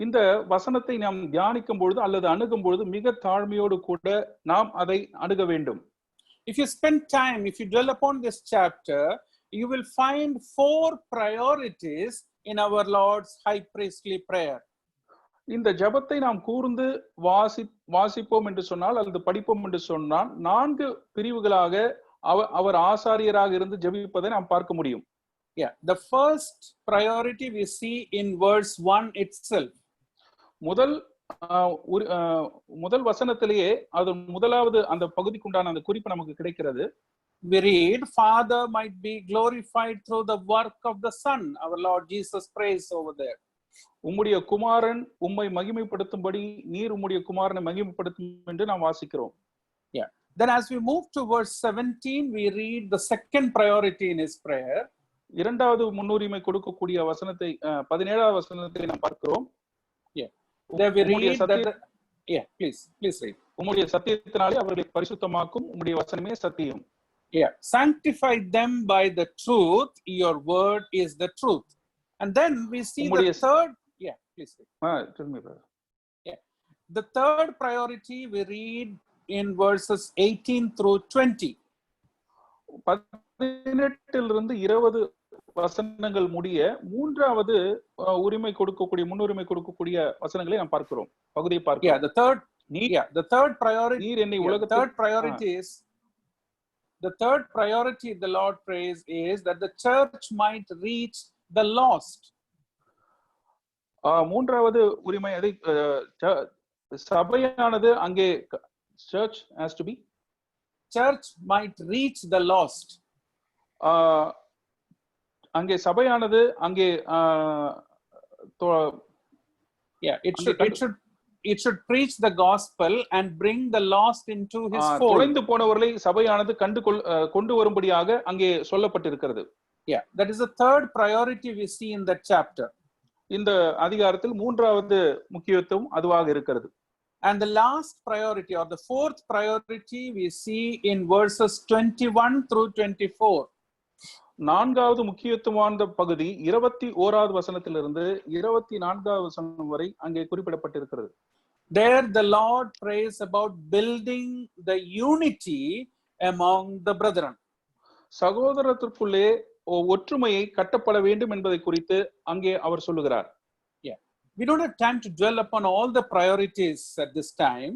S2: இந்த வசனத்தை நாம் தியானிக்கும் பொழுது அல்லது அணுகும் பொழுது மிக தாழ்மையோடு கூட நாம் அதை அணுக வேண்டும்.
S5: If you spend time, if you dwell upon this chapter, you will find 4 priorities in our Lord's high priestly prayer.
S2: இந்த ஜெபத்தை நாம் கூர்ந்து வாசிப்போம் என்று சொன்னால் அல்லது படிப்போம் என்று சொன்னால் 4 பிரிவுகளாக அவர் ஆசாரியராக இருந்து ஜெபிப்பதை நாம் பார்க்க முடியும்.
S5: Yeah, the first priority we see in verse 1 itself.
S2: முதல் வசனத்திலேயே அது முதலாவது அந்த பகுதிக்குண்டான அந்த குறிப்பு நமக்கு கிடைக்கிறது.
S5: We read, Father might be glorified through the work of the Son. Our Lord Jesus prays over there.
S2: உம்முடைய குமாரன் உம்மை மகிமைப்படுத்தும்படி நீர் உம்முடைய குமாரனை மகிமைப்படுத்தும் என்று நாம் வாசிக்கிறோம்.
S5: Yeah. Then as we move to verse 17, we read the second priority in his prayer.
S2: இரண்டாவது முன்னுரிமை கொடுக்கக்கூடிய வசனத்தை 17வது வசனத்தை நாம் பார்க்கிறோம்.
S5: Yeah. There we read that yeah, please read.
S2: உம்முடைய சத்தியத்தினாலே அவர்களை பரிசுத்தமாக்கும், உம்முடைய வசனமே சத்தியம்.
S5: Yeah, sanctify them by the truth, your word is the truth. And then we see the third, yeah, please read.
S2: Tell me, brother.
S5: Yeah, the third priority we read in verses 18 through 20.
S2: 18 20 வசனங்கள் முடிய மூன்றாவது முன்னுரிமை கொடுக்கக்கூடிய வசனங்களை நாம் பார்க்கிறோம், பகுதியை பார்க்கிறோம்.
S5: Yeah, the third priority, நீர் என்னை உலகத்தில் third priority is the third priority the Lord prays is that the church might reach the lost.
S2: மூன்றாவது உரிமை அதை சபையானது அங்கே church has to be
S5: church might reach the lost.
S6: அங்கே சபையானது அங்கே
S5: it should preach the gospel and bring the lost into his fold.
S6: தொலைந்து போனவர்களை சபையானது கொண்டு வரும்படியாக அங்கே சொல்லப்பட்டிருக்கிறது.
S5: Yeah, that is the third priority we see in that chapter.
S6: இந்த அதிகாரத்தில் மூன்றாவது முக்கியத்துவம் அதுவாக இருக்கிறது.
S5: And the last priority or the fourth priority we see in verses 21 through 24.
S6: நான்காவது முக்கியத்துவமான பகுதி 21வது வசனத்திலிருந்து 24வது வசனம் வரை அங்கே குறிப்பிடப்பட்டிருக்கிறது.
S5: There the Lord prays about building the unity among the brethren.
S6: சகோதரத்திற்குள்ளே ஒற்றுமையை கட்டப்பட வேண்டும் என்பதை குறித்து அங்கே அவர் சொல்லுகிறார்.
S5: Yeah, we don't have time to dwell upon all the priorities at this time.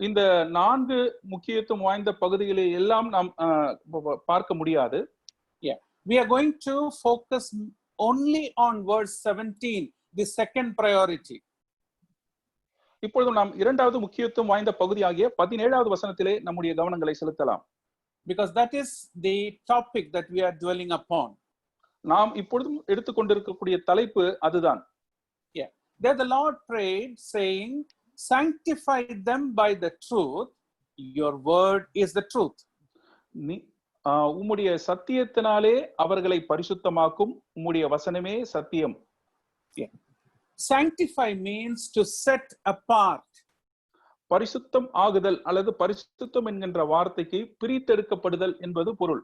S6: இந்த நான்கு முக்கியத்துவம் வாய்ந்த பகுதிகளை எல்லாம் நாம் பார்க்க முடியாது.
S5: Yeah, we are going to focus only on verse 17, the second priority.
S6: இப்பொழுது நாம் இரண்டாவது முக்கியத்துவம் வாய்ந்த பகுதியாகிய 17வது வசனத்திலே நம்முடைய கவனங்களை செலுத்தலாம்.
S5: Because that is the topic that we are dwelling upon.
S6: நாம் இப்பொழுதும் எடுத்துக்கொண்டிருக்கக்கூடிய தலைப்பு அதுதான்.
S5: Yeah, there the Lord prayed saying, sanctify them by the truth, your word is the truth.
S6: உம்முடைய சத்தியத்தினாலே அவர்களை பரிசுத்தமாக்கும், உம்முடைய வசனமே சத்தியம்.
S5: Yeah, sanctify means to set apart.
S6: பரிசுத்தம் ஆகுதல் அல்லது பரிசுத்தம் என்கின்ற வார்த்தைக்கு பிரித்தெடுக்கப்படுதல் என்பது பொருள்.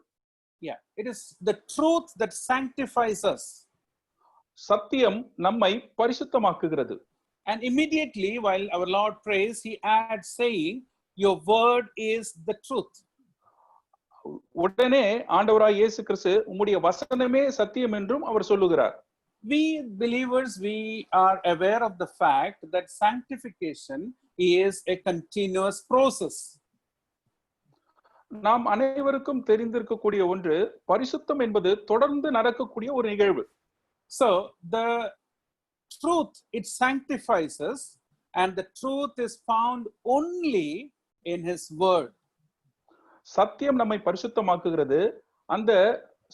S5: Yeah, it is the truth that sanctifies us.
S6: சத்தியம் நம்மை பரிசுத்தமாக்குகிறது.
S5: And immediately while our Lord prays, he adds saying, your word is the truth.
S6: உடனே ஆண்டவராய் இயேசு கிறிஸ்து உம்முடைய வசனமே சத்தியம் என்றும் அவர் சொல்லுகிறார்.
S5: We believers, we are aware of the fact that sanctification is a continuous process.
S6: நாம் அனைவருக்கும் தெரிந்திருக்கக்கூடிய ஒன்று, பரிசுத்தம் என்பது தொடர்ந்து நடக்கக்கூடிய ஒரு நிகழ்வு.
S5: So the truth, it sanctifies us, and the truth is found only in his word.
S6: சத்தியம் நம்மை பரிசுத்தமாக்குகிறது. அந்த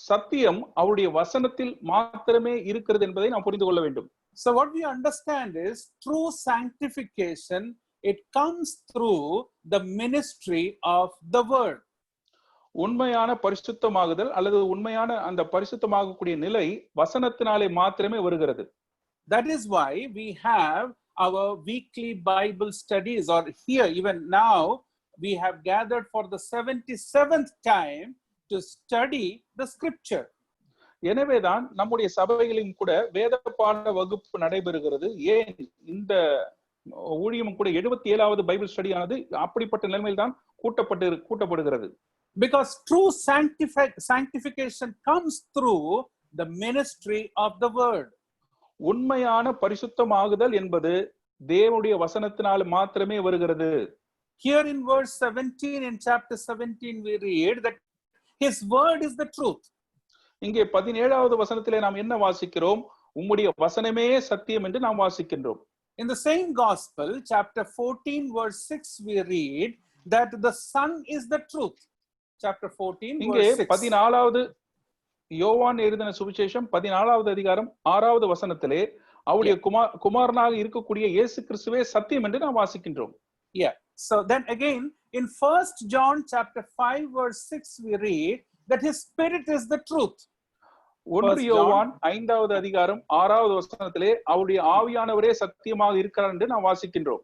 S6: சத்தியம் அவருடைய வசனத்தில் மாத்திரமே இருக்கிறது என்பதை நாம் புரிந்து கொள்ள வேண்டும்.
S5: So what we understand is true sanctification, it comes through the ministry of the word.
S6: உண்மையான பரிசுத்தமாகுதல் அல்லது உண்மையான அந்த பரிசுத்தமாகக்கூடிய நிலை வசனத்தினாலே மாத்திரமே வருகிறது.
S5: That is why we have our weekly Bible studies, or here even now we have gathered for the 77th time to study the scripture.
S6: எனவேதான் நம்முடைய சபைகளிலும் கூட வேத பாட வகுப்பு நடைபெறுகிறது. ஏன் இந்த ஊழியம் கூட 77வது பைபிள் ஸ்டடி ஆனது அப்படிப்பட்ட நிலைமையில் தான் கூட்டப்படுகிறது.
S5: Because true sanctification comes through the ministry of the word.
S6: உண்மையான பரிசுத்தமாகுதல் என்பது தேவனுடைய வசனத்தினால் மாத்திரமே வருகிறது.
S5: Here in verse 17, in chapter 17, we read that his word is the truth.
S6: இங்கே 17வது வசனத்திலே நாம் என்ன வாசிக்கிறோம்? உம்முடைய வசனமே சத்தியம் என்று நாம் வாசிக்கின்றோம்.
S5: In the same gospel, chapter 14, verse 6, we read that the Son is the truth. Chapter 14,
S6: இங்கே
S5: verse 6.
S6: 14வது யோவான் எழுதின சுவிசேஷம் 14வது அதிகாரம் 6வது வசனத்திலே அவருடைய குமாரனாக இருக்கக்கூடிய இயேசு கிறிஸ்துவே சத்தியம் என்று நாம் வாசிக்கின்றோம்.
S5: Yeah. So then again in 1 John chapter 5 verse 6 we read that his spirit is the truth.
S6: 1 யோவான் 5வது அதிகாரம் 6வது வசனத்திலே அவருடைய ஆவியானவரே சத்தியமாக இருக்கிறார் என்று நாம் வாசிக்கின்றோம்.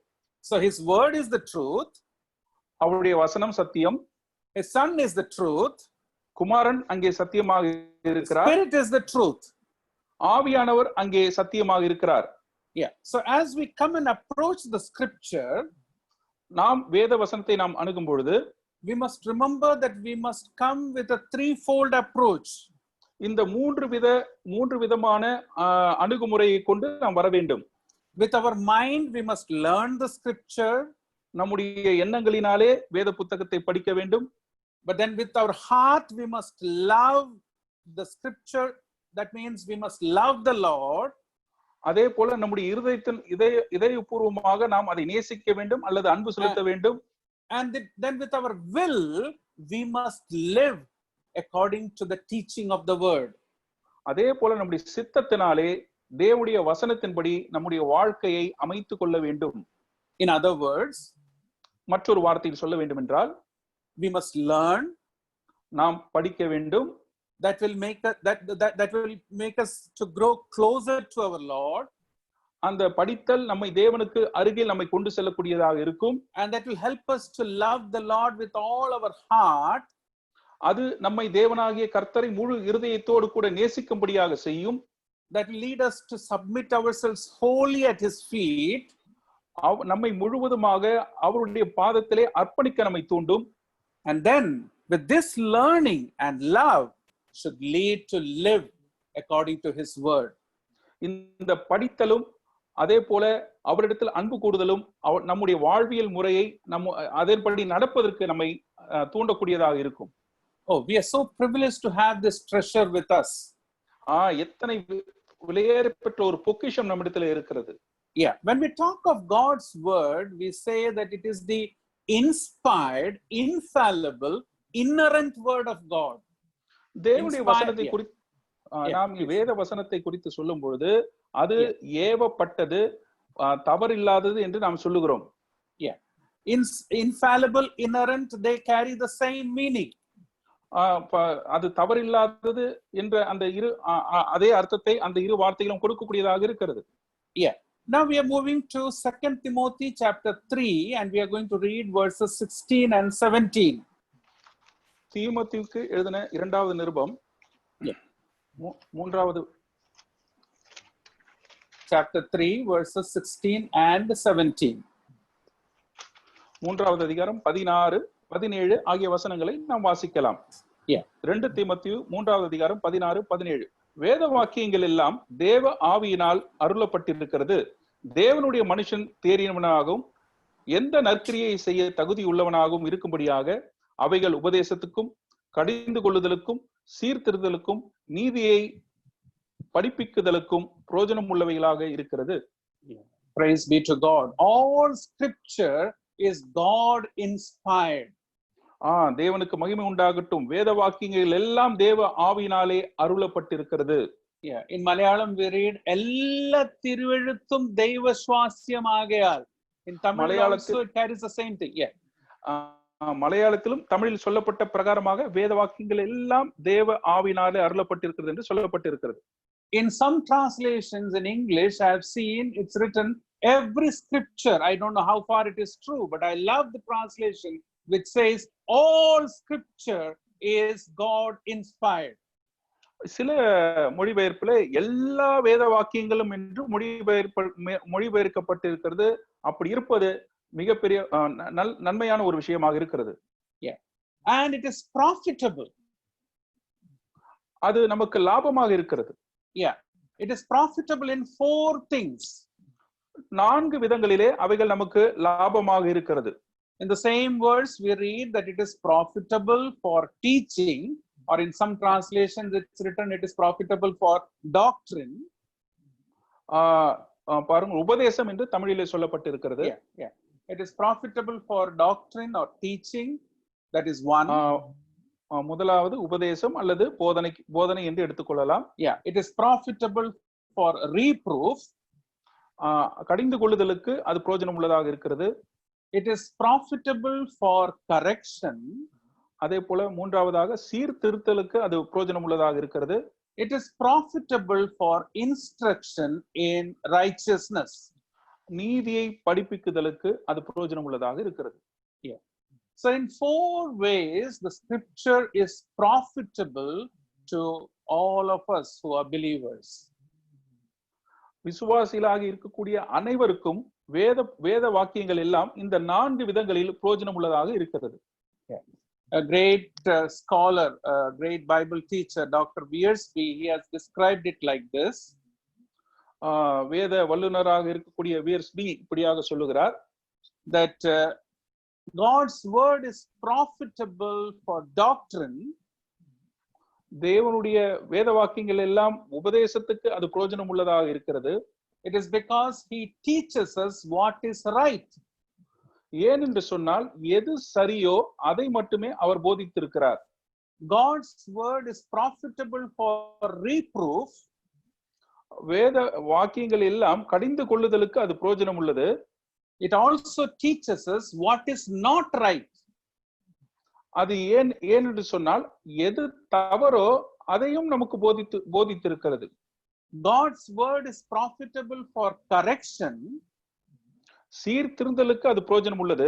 S5: So his word is the truth.
S6: அவருடைய வசனம் சத்தியம்.
S5: His son is the truth.
S6: குமாரன் அங்கே சத்தியமாக இருக்கிறார்.
S5: Spirit is the truth.
S6: ஆவியானவர் அங்கே சத்தியமாக இருக்கிறார்.
S5: Yeah. So as we come and approach the scripture,
S6: நாம் வேத வசனத்தை நாம் அணுகும் பொழுது
S5: we must remember that we must come with a threefold approach.
S6: இந்த மூன்று விதமான அணுகுமுறையை கொண்டு நாம் வர வேண்டும்.
S5: With our mind we must learn the scripture.
S6: நம்முடைய எண்ணங்களினாலே வேத புத்தகத்தை படிக்க வேண்டும்.
S5: But then with our heart we must love the scripture. That means we must love the Lord.
S6: அதே போல நம்முடைய இதயபூர்வமாக நாம் அதை நேசிக்க வேண்டும் அல்லது அன்பு செலுத்த வேண்டும்.
S5: And then with our will, we must live according to the teaching of the word.
S6: அதே போல நம்முடைய சித்தத்தினாலே தேவனுடைய வசனத்தின்படி நம்முடைய வாழ்க்கையை அமைத்துக் கொள்ள வேண்டும்.
S5: In other words,
S6: மற்றொரு வார்த்தையில் சொல்ல வேண்டும் என்றால்,
S5: we must learn,
S6: நாம் படிக்க வேண்டும்.
S5: that will make us to grow closer to our Lord.
S6: அந்த படித்தல் நம்மை தேவனுக்கு அருகில் நம்மை கொண்டு செல்லக்கூடியதாக இருக்கும்.
S5: And that will help us to love the Lord with all our heart.
S6: அது நம்மை தேவனாகிய கர்த்தரை முழு இருதயத்தோடு கூட நேசிக்கும்படியாக செய்யும்.
S5: That will lead us to submit ourselves wholly at his feet.
S6: நம்மை முழுவதுமாக அவருடைய பாதத்திலே அர்ப்பணிக்க நம்மை தூண்டும்.
S5: And then with this learning and love should lead to live according to his word.
S6: இந்த படித்தலும் அதே போல அவரிடத்தில் அன்பு கூடுதலும் நம்முடைய வாழ்வியல் முறையை அதன்படி நடப்பதற்கு நம்மை தூண்டக்கூடியதாக இருக்கும்.
S5: Oh, we are so privileged to have this treasure with us.
S6: எத்தனை விலையேறப்பட்ட ஒரு பொக்கிஷம் நம்மிடத்தில் இருக்கிறது.
S5: Yeah, when we talk of God's word, we say that it is the inspired, infallible, inerrant word of God.
S6: தேவனுடைய வசனத்தை குறித்து நாம் வேத வசனத்தை குறித்து சொல்லும் பொழுது அது ஏவப்பட்டது, தவறில்லாதது என்று நாம் சொல்லுகிறோம்.
S5: Yeah, infallible, inerrant, they carry the same meaning.
S6: அது தவறில்லாதது என்ற அந்த அதே அர்த்தத்தை அந்த இரு வார்த்தைகளும் கொடுக்கக்கூடியதாக இருக்கிறது.
S5: Yeah. Now we are moving to 2 Timothy chapter 3 and we are going to read verses 16 and 17.
S6: தீமோத்தேயுவுக்கு எழுதின இரண்டாவது நிருபம் மூன்றாவது
S5: chapter 3 verses 16 and 17.
S6: மூன்றாவது அதிகாரம் 16, 17 ஆகிய வசனங்களை நாம் வாசிக்கலாம். 2 தீமோத்தேயு மூன்றாவது அதிகாரம் 16, 17. வேத வாக்கியங்கள் எல்லாம் தேவ ஆவியினால் அருளப்பட்டிருக்கிறது. தேவனுடைய மனுஷன் தேறினவனாகவும் எந்த நற்கிரியை செய்ய தகுதி உள்ளவனாகவும் இருக்கும்படியாக அவைகள் உபதேசத்துக்கும் கடிந்து கொள்ளுதலுக்கும் சீர்திருத்தலுக்கும் நீதியை படிப்பிக்குதலுக்கும் பிரயோஜனம் உள்ளவைகளாக இருக்கிறது.
S5: Praise be to God. All scripture is God inspired.
S6: தேவனுக்கு மகிமை உண்டாகட்டும். வேத வாக்கியங்கள் எல்லாம் தேவ ஆவியினாலே அருளப்பட்டிருக்கிறது.
S5: In Malayalam we read எல்லா திருவெழுத்தும் தெய்வ சுவாசியமாகையால். In Tamil also it carries the same thing.
S6: மலையாளத்திலும் தமிழில் சொல்லப்பட்ட பிரகாரமாக வேத வாக்கியங்கள் எல்லாம் தேவ ஆவியினாலே அருளப்பட்டிருக்கிறது என்று சொல்லப்பட்டிருக்கிறது.
S5: In some translations in English I have seen it's written every scripture. I don't know how far it is true, but I love the translation which says all scripture is God inspired.
S6: சில மொழிபெயர்ப்புல எல்லா வேத வாக்கியங்களும் என்று மொழிபெயர்க்கப்பட்டிருக்கிறது. அப்படி இருப்பது மிகப்பெரிய நன்மையான ஒரு விஷயமாக இருக்கிறது.
S5: And it is profitable.
S6: அது நமக்கு லாபமாக இருக்கிறது.
S5: It is profitable in 4 things.
S6: 4 விதங்களிலே அவைகள் நமக்கு லாபமாக இருக்கிறது.
S5: In the same verse we read that it is profitable for teaching, or in some translations it's written it is profitable for doctrine.
S6: பாருங்க, உபதேசம் என்று தமிழிலே சொல்லப்பட்டிருக்கிறது.
S5: It is profitable for doctrine or teaching. That is one.
S6: முதலாவது உபதேசம் அல்லது போதனை என்று எடுத்துக்கொள்ளலாம்.
S5: It is profitable for reproof.
S6: கடிந்து கொள்ளுதலுக்கு அது பிரயோஜனம் உள்ளதாக இருக்கிறது.
S5: It is profitable for correction.
S6: அதே போல மூன்றாவதாக சீர்திருத்தலுக்கு அது பிரயோஜனம் உள்ளதாக இருக்கிறது.
S5: It is profitable for instruction in righteousness.
S6: நீதியை படிப்பிக்குதலுக்கு அது பிரயோஜனம் உள்ளதாக இருக்கிறது.
S5: So in 4 ways the scripture is profitable to all of us who are believers.
S6: விசுவாசிகளாக இருக்கக்கூடிய அனைவருக்கும் வேத வாக்கியங்கள் எல்லாம் இந்த 4 விதங்களில் பிரயோஜனம் உள்ளதாக இருக்கிறது.
S5: A great scholar, a great Bible teacher, Dr. Wiersbe, he has described it like this.
S6: வேத வல்லுநராக இருக்கக்கூடிய வியர்ஸ்பி இப்படியாக சொல்லுகிறார்,
S5: that God's word is profitable for doctrine.
S6: தேவனுடைய வேத வாக்கியங்கள் எல்லாம் உபதேசத்துக்கு அது பிரயோஜனம் உள்ளதாக இருக்கிறது.
S5: It is because he teaches us what is right.
S6: ஏனென்று சொன்னால் எது சரியோ அதை மட்டுமே அவர் போதித்திருக்கிறார்.
S5: God's word is profitable for reproof.
S6: வேத வாக்கியங்கள் எல்லாம் கடிந்து கொள்ளுதலுக்கு அது பிரயோஜனம் உள்ளது.
S5: It also teaches us what is not right.
S6: அது ஏனென்று சொன்னால் எது தவறோ அதையும் நமக்கு போதித்திருக்கிறது.
S5: God's word is profitable for correction.
S6: சீர்திருந்தலுக்கு அது பிரயோஜனம் உள்ளது.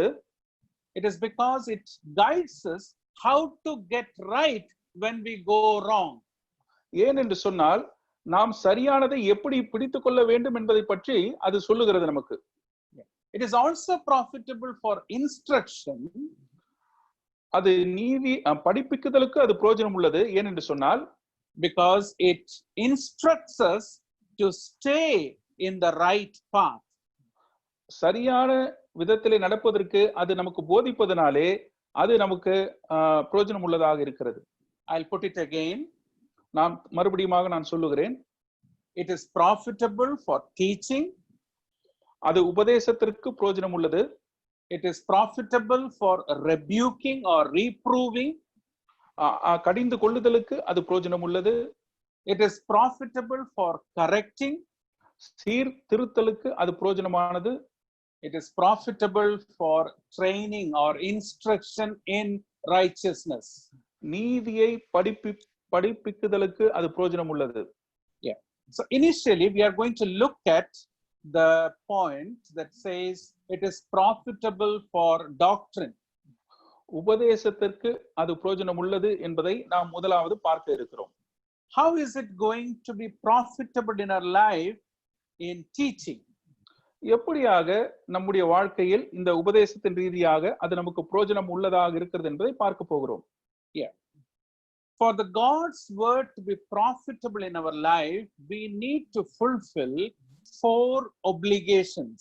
S5: It is because it guides us how to get right when we go wrong.
S6: ஏனென்று சொன்னால் நாம் சரியானதை எப்படி பிடித்துக் கொள்ள வேண்டும் என்பதை பற்றி அது சொல்லுகிறது நமக்கு.
S5: It is also profitable for instruction.
S6: அது நீதி படிப்பிக்குதலுக்கு அது பிரயோஜனம் உள்ளது. ஏனென்று சொன்னால்
S5: because it instructs us to stay in the right path.
S6: சரியான விதத்திலே நடப்பதற்கு அது நமக்கு போதிப்பதனாலே அது நமக்கு பிரயோஜனம் உள்ளதாக இருக்கிறது.
S5: I'll put it again.
S6: நான் சொல்லுகிறேன்.
S5: It is profitable for teaching.
S6: அது உபதேசத்திற்கு பிரயோஜனம் உள்ளது.
S5: It is profitable for rebuking or reproving.
S6: கடிந்து கொள்ளுதலுக்கு அது பிரயோஜனம் உள்ளது.
S5: It is profitable for correcting.
S6: சீர்திருத்தலுக்கு அது பிரயோஜனமானது.
S5: It is profitable for training or instruction in righteousness.
S6: நீதியை படிப்பிக்குதலுக்கு அது பிரயோஜனம் உள்ளது.
S5: Yeah. So initially we are going to look at the point that says it is profitable for doctrine.
S6: உபதேசத்திற்கு அது பிரயோஜனம் உள்ளது என்பதை நாம் முதலாவது பார்க்க இருக்கிறோம்.
S5: How is it going to be profitable in our life in teaching?
S6: எப்படியாக நம்முடைய வாழ்க்கையில் இந்த உபதேசத்தின் ரீதியாக அது நமக்கு பிரயோஜனம் உள்ளதாக இருக்கிறது என்பதை பார்க்க போகிறோம்.
S5: Yeah. For the God's word to be profitable in our life, we need to fulfill 4 obligations.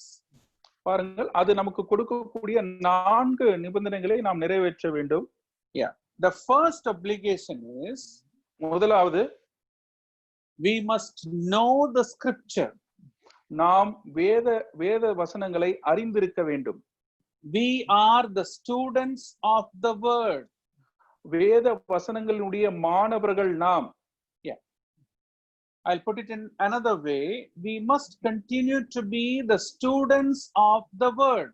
S6: பாருங்கள், அது நமக்கு கொடுக்கக்கூடிய 4 நிபந்தனைகளை நாம் நிறைவேற்ற வேண்டும்.
S5: Yeah. The first obligation is,
S6: முதலாவது,
S5: we must know the scripture.
S6: நாம் வேத வசனங்களை அறிந்திருக்க வேண்டும்.
S5: We are the students of the word.
S6: வேத வசனங்களுடைய மாணவர்கள் நாம்.
S5: Yeah. I'll put it in another way. We must continue to be the students of the word.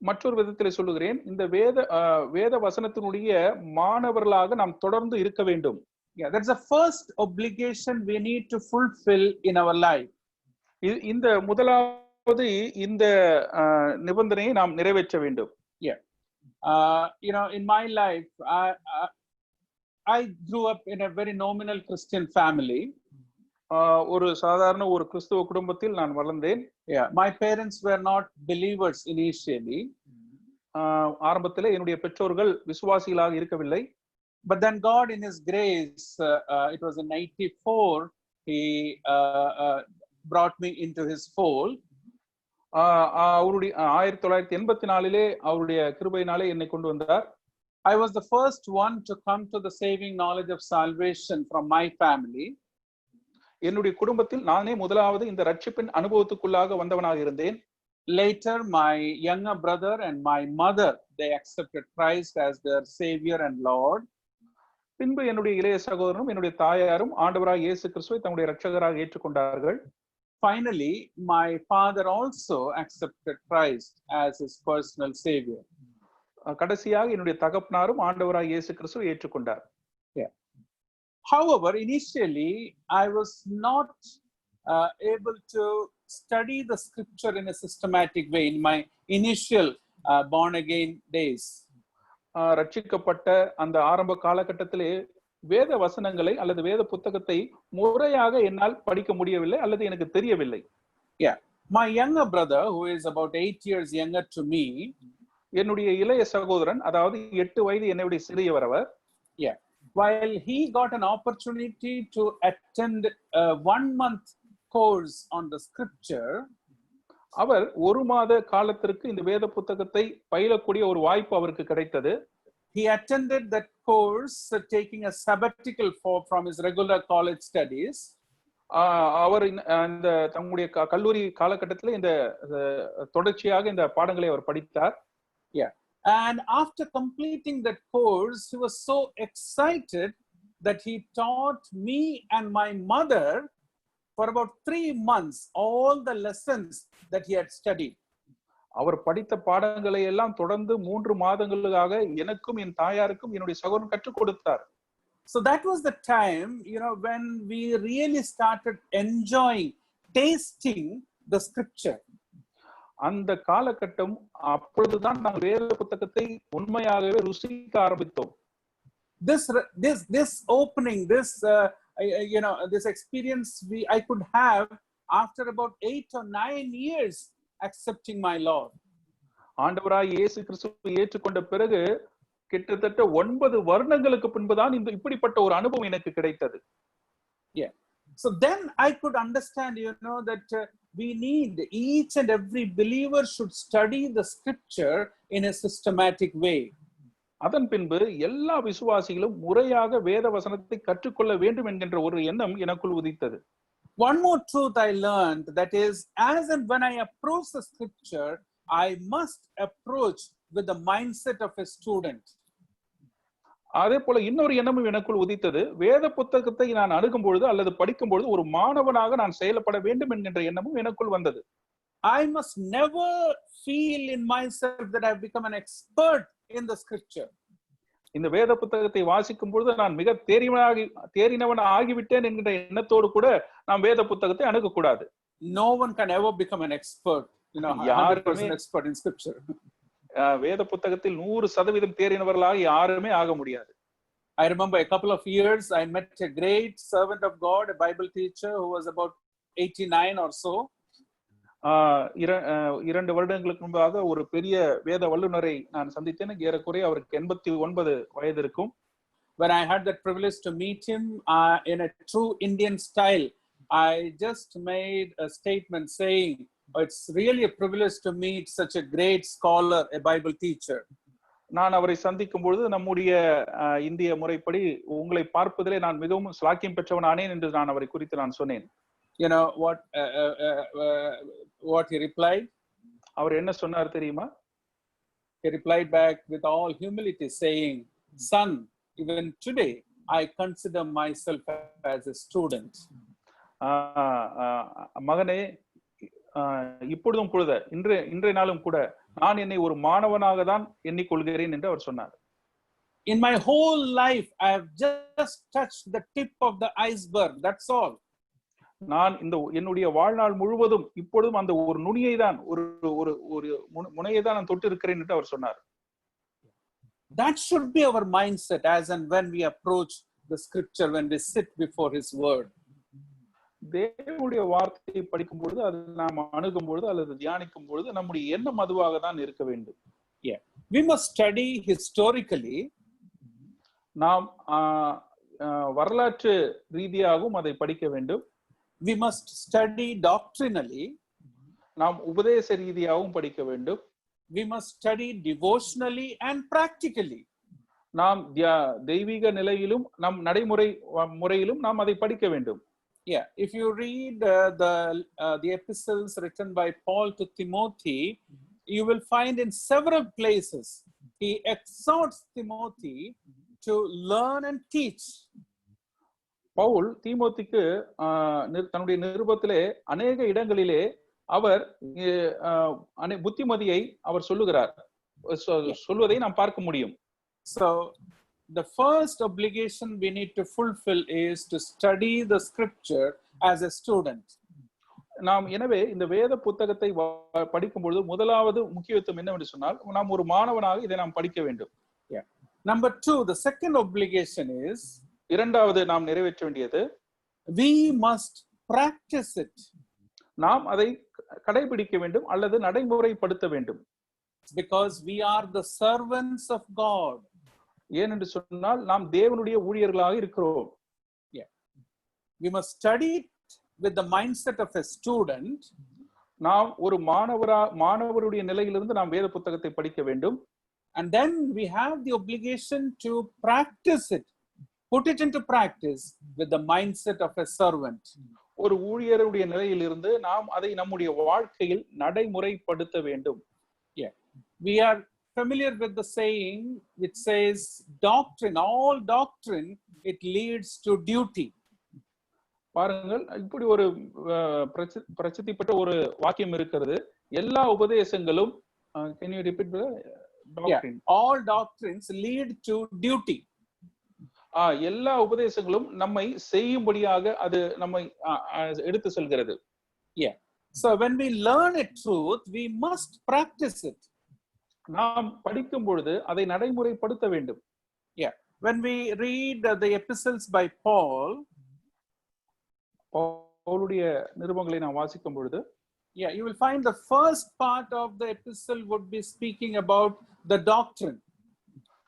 S6: மற்றொரு விதத்தில் சொல்லுகிறேன், இந்த வேத வசனத்தினுடைய மாணவர்களாக நாம் தொடர்ந்து இருக்க வேண்டும்.
S5: Yeah, that's the first obligation we need to fulfill in our life.
S6: இந்த முதலாவது இந்த நிபந்தனையை நாம் நிறைவேற்ற வேண்டும்.
S5: Yeah. In my life, I grew up in a very nominal Christian family.
S6: ஒரு சாதாரண ஒரு கிறிஸ்துவ குடும்பத்தில் நான் வளர்ந்தேன்.
S5: Yeah, my parents were not believers initially.
S6: ஆரம்பத்தில் என்னுடைய பெற்றோர்கள் விசுவாசிகளாக இருக்கவில்லை.
S5: But then God in his grace, it was in 94, he brought me into his fold.
S6: அவருடைய 1984 அவருடைய கிருபையினாலே என்னை கொண்டு வந்தார்.
S5: I was the first one to come to the saving knowledge of salvation from my family.
S6: என்னுடைய குடும்பத்தில் நானே முதலாவது இந்த ரட்சிப்பின் அனுபவத்துக்குள்ளாக வந்தவனாக இருந்தேன்.
S5: Later, my younger brother and my mother, they accepted Christ as their Savior and Lord.
S6: பின்பு என்னுடைய இளைய சகோதரனும் என்னுடைய தாயாரும் ஆண்டவராகிய இயேசு கிறிஸ்துவை தம்முடைய இரட்சகராக ஏற்றுக்கொண்டார்கள்.
S5: Finally, my father also accepted Christ as his personal Savior.
S6: கடைசியாக என்னுடைய தகப்பனாரும் ஆண்டவராகிய இயேசு கிறிஸ்துவை ஏற்றுக்கொண்டார்.
S5: Yeah. However, initially, I was not able to study the scripture in a systematic way in my initial born again days.
S6: ரட்சிக்கப்பட்ட அந்த ஆரம்ப காலகட்டத்திலே வேத வசனங்களை அல்லது வேத புத்தகத்தை முறையாக என்னால் படிக்க முடியவில்லை அல்லது எனக்கு தெரியவில்லை.
S5: Yeah, my younger brother, who is about 8 years younger to me,
S6: என்னுடைய இளைய சகோதரன், அதாவது 8 வயது என்னை விட சிறியவர் அவர்.
S5: Yeah, while he got an opportunity to attend a 1-month course on the scripture,
S6: அவர் 1 மாத காலத்திற்கு இந்த வேத புத்தகத்தை பயிலக்கூடிய ஒரு வாய்ப்பு அவருக்கு கிடைத்தது.
S5: He attended that course, taking a sabbatical from his regular college studies.
S6: அவர் இந்த தங்களுடைய கல்லூரி காலகட்டத்தில் இந்த தொடர்ச்சியாக இந்த பாடங்களை அவர் படித்தார்.
S5: Yeah. And after completing that course, he was so excited that he taught me and my mother for about 3 months all the lessons that he had studied.
S6: அவர் படித்த பாடங்களை எல்லாம் தொடர்ந்து 3 மாதங்களுக்காக எனக்கும் என் தாயாருக்கும் என்னுடைய சகோதரன் கற்றுக் கொடுத்தார்.
S5: So that was the time, when we really started enjoying, tasting the scripture.
S6: அந்த காலகட்டம் அப்பொழுதுதான் நாங்கள் வேத புத்தகத்தை உண்மையாகவே ருசிக்க ஆரம்பித்தோம்.
S5: This opening, this experience I could have after about 8 or 9 years accepting my Lord.
S6: ஆண்டவராய் இயேசு கிறிஸ்துவை ஏற்றுக்கொண்ட பிறகு கிட்டத்தட்ட 9 வருடங்களுக்கு பின்புதான் இப்படிப்பட்ட ஒரு அனுபவம் எனக்கு கிடைத்தது.
S5: Yeah. So then I could understand, that we need, each and every believer should study the scripture in a systematic way.
S6: அதன் பின்பு எல்லா விசுவாசிகளும் முறையாக வேத வசனத்தை கற்றுக்கொள்ள வேண்டும் என்கின்ற ஒரு எண்ணம் எனக்குள் உதித்தது.
S5: One more truth I learned, that is, as and when I approach the scripture, I must approach with the mindset of a student.
S6: அதே போல இன்னொரு எண்ணமும் எனக்குள் உதித்தது, வேத புத்தகத்தை நான் அணுகும் பொழுது அல்லது படிக்கும் பொழுது ஒரு மாணவனாக நான் செயல்பட வேண்டும் என்கின்ற எண்ணமும் எனக்குள் வந்தது.
S5: I must never feel in myself that I have become an expert in the scripture.
S6: இந்த வேத புத்தகத்தை வாசிக்கும் பொழுது நான் மிக தேறினவன் ஆகிவிட்டேன் என்கின்ற எண்ணத்தோடு கூட நாம் வேத புத்தகத்தை அணுகக்கூடாது.
S5: No one can ever become an expert, 100% expert in scripture.
S6: வேத புத்தகத்தில் 100% தேறினவர்களாக யாருமே ஆக முடியாது.
S5: I remember a couple of years I met a great servant of God, a Bible teacher who was about 89 or so.
S6: 2 வருடங்களுக்கு முன்பாக ஒரு பெரிய வேத வல்லுநரை நான் சந்தித்தேன். ஏறக்குறைய அவருக்கு 89 வயது இருக்கும்.
S5: When I had that privilege to meet him in a true Indian style, I just made a statement saying, it's really a privilege to meet such a great scholar, a Bible teacher.
S6: நான் அவரை சந்திக்கும் பொழுது நம்முடைய இந்திய முறைப்படி உங்களை பார்ப்பதிலே நான் மிகவும் ஸ்லாக்கியம் பெற்றவனானேன் என்று நான் அவரை குறித்து நான் சொன்னேன்.
S5: You know what he replied?
S6: அவர் என்ன சொன்னார் தெரியுமா?
S5: He replied back with all humility saying, son, even today I consider myself as a student.
S6: மகனே, இப்பொழுதும் கூட இன்றைய நாளும் கூட நான் என்னை ஒரு மாணவனாக தான் எண்ணிக்கொள்கிறேன் என்று அவர் சொன்னார்.
S5: In my whole life I have just touched the tip of the iceberg, that's all.
S6: நான் என்னுடைய வாழ்நாள் முழுவதும் இப்பொழுதும் அந்த ஒரு நுனியை தான் ஒரு முனையை தான் நான் தொட்டு இருக்கிறேன் என்று அவர் சொன்னார்.
S5: That should be our mindset as and when we approach the scripture, when we sit before his word.
S6: தேவனுடைய வார்த்தையை படிக்கும் பொழுது, அது நாம் அணுகும் பொழுது அல்லது தியானிக்கும் பொழுது நம்முடைய எண்ணம் அதுவாக தான் இருக்க வேண்டும்.
S5: Yeah, we must study historically.
S6: நாம் வரலாற்று ரீதியாகவும் அதை படிக்க வேண்டும்.
S5: We must study doctrinally.
S6: நாம் உபதேச ரீதியாகவும் படிக்க வேண்டும்.
S5: We must study devotionally and practically.
S6: நாம் தெய்வீக நிலையிலும் நம் நடைமுறை முறையிலும் நாம் அதை படிக்க வேண்டும்.
S5: Yeah, if you read the epistles written by Paul to Timothy, you will find in several places he exhorts Timothy to learn and teach.
S6: Pavul தீமோத்திக்கு தன்னுடைய நிருபத்திலே அநேக இடங்களிலே அவர் புத்திமதியை அவர் சொல்வதை நாம் பார்க்க முடியும்.
S5: So the first obligation we need to fulfill is to study the scripture as a student.
S6: நாம் எனவே இந்த வேத புத்தகத்தை படிக்கும் பொழுது முதலாவது முக்கியத்துவம் என்னவென்று சொன்னால், நாம் ஒரு மாணவனாக இதை நாம் படிக்க வேண்டும்.
S5: Yeah. Number 2, the second obligation is,
S6: இரண்டாவது நாம் நிறைவேற்ற வேண்டியது,
S5: we must practice it.
S6: நாம் அதை கடைபிடிக்க வேண்டும் அல்லது நடைமுறைப்படுத்த வேண்டும்.
S5: Because we are the servants of God.
S6: ஏனென்று சொன்னால் நாம் தேவனுடைய ஊழியர்களாக இருக்கிறோம்.
S5: Yeah, we must study it with the mindset of a student.
S6: நாம் ஒரு மாணவருடைய நிலையிலிருந்து நாம் வேத புத்தகத்தை படிக்க வேண்டும்.
S5: And then we have the obligation to practice it, put it into practice with the mindset of a servant.
S6: ஒரு ஊழியருடைய நிலையிலிருந்து நாம் அதை நம்முடைய வாழ்க்கையில் நடைமுறைப்படுத்த வேண்டும்.
S5: Yeah, we are familiar with the saying which says doctrine, all doctrine, it leads to duty.
S6: பாருங்கள், இப்படி ஒரு பிரசித்தி பெற்ற ஒரு வாக்கியம் இருக்கிறது. எல்லா உபதேசங்களும் can you repeat the doctrine?
S5: Yeah, all doctrines lead to duty.
S6: எல்லா உபதேசங்களும் நம்மை செய்யும்படியாக அது நம்மை எடுத்து செல்கிறது.
S5: Yeah, so when we learn a truth, we must practice it.
S6: நாம் படிக்கும் பொழுது அதை நடைமுறைப்படுத்த வேண்டும்.
S5: Yeah, when we read the epistles by Paul,
S6: பவுலுடைய நிருபங்களை நாம் வாசிக்கும் பொழுது,
S5: yeah, you will find the first part of the epistle would be speaking about the doctrine.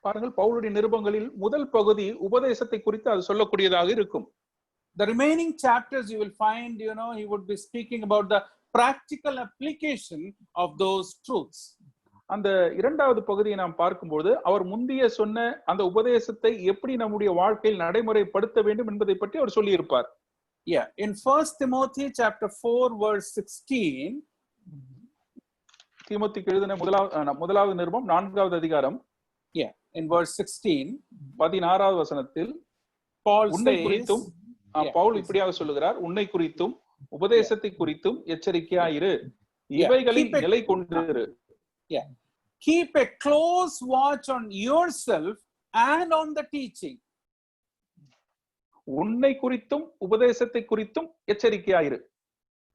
S6: பாருங்கள், பவுலுடைய நிருபங்களில் முதல் பகுதி உபதேசத்தை குறித்து அது சொல்லக்கூடியதாக இருக்கும்.
S5: The remaining chapters you will find, he would be speaking about the practical application of those truths.
S6: அந்த இரண்டாவது பகுதியை நாம் பார்க்கும்போது அவர் முந்தைய சொன்ன அந்த உபதேசத்தை எப்படி நம்முடைய வாழ்க்கையில் நடைமுறைப்படுத்த வேண்டும் என்பதை பற்றி அவர் சொல்லி இருப்பார்.
S5: Yeah, in 1 Timothy chapter 4 verse 16,
S6: தீமோத்தேயுக்கு எழுதின முதலாவது நிருபம் 4வது அதிகாரம்,
S5: yeah, in verse 16,
S6: 16வது வசனத்தில்
S5: Paul
S6: உன்னை
S5: says,
S6: குறித்தும் பவுல் இப்படியாக சொல்லுகிறார், உன்னை குறித்தும் உபதேசத்தை குறித்தும் எச்சரிக்கையாயிரு, இவைகளில் நிலை கொண்டிரு.
S5: Yeah, keep a close watch on yourself and on the teaching.
S6: உன்னை குறித்தும் உபதேசத்தை குறித்தும் எச்சரிக்கையாயிரு.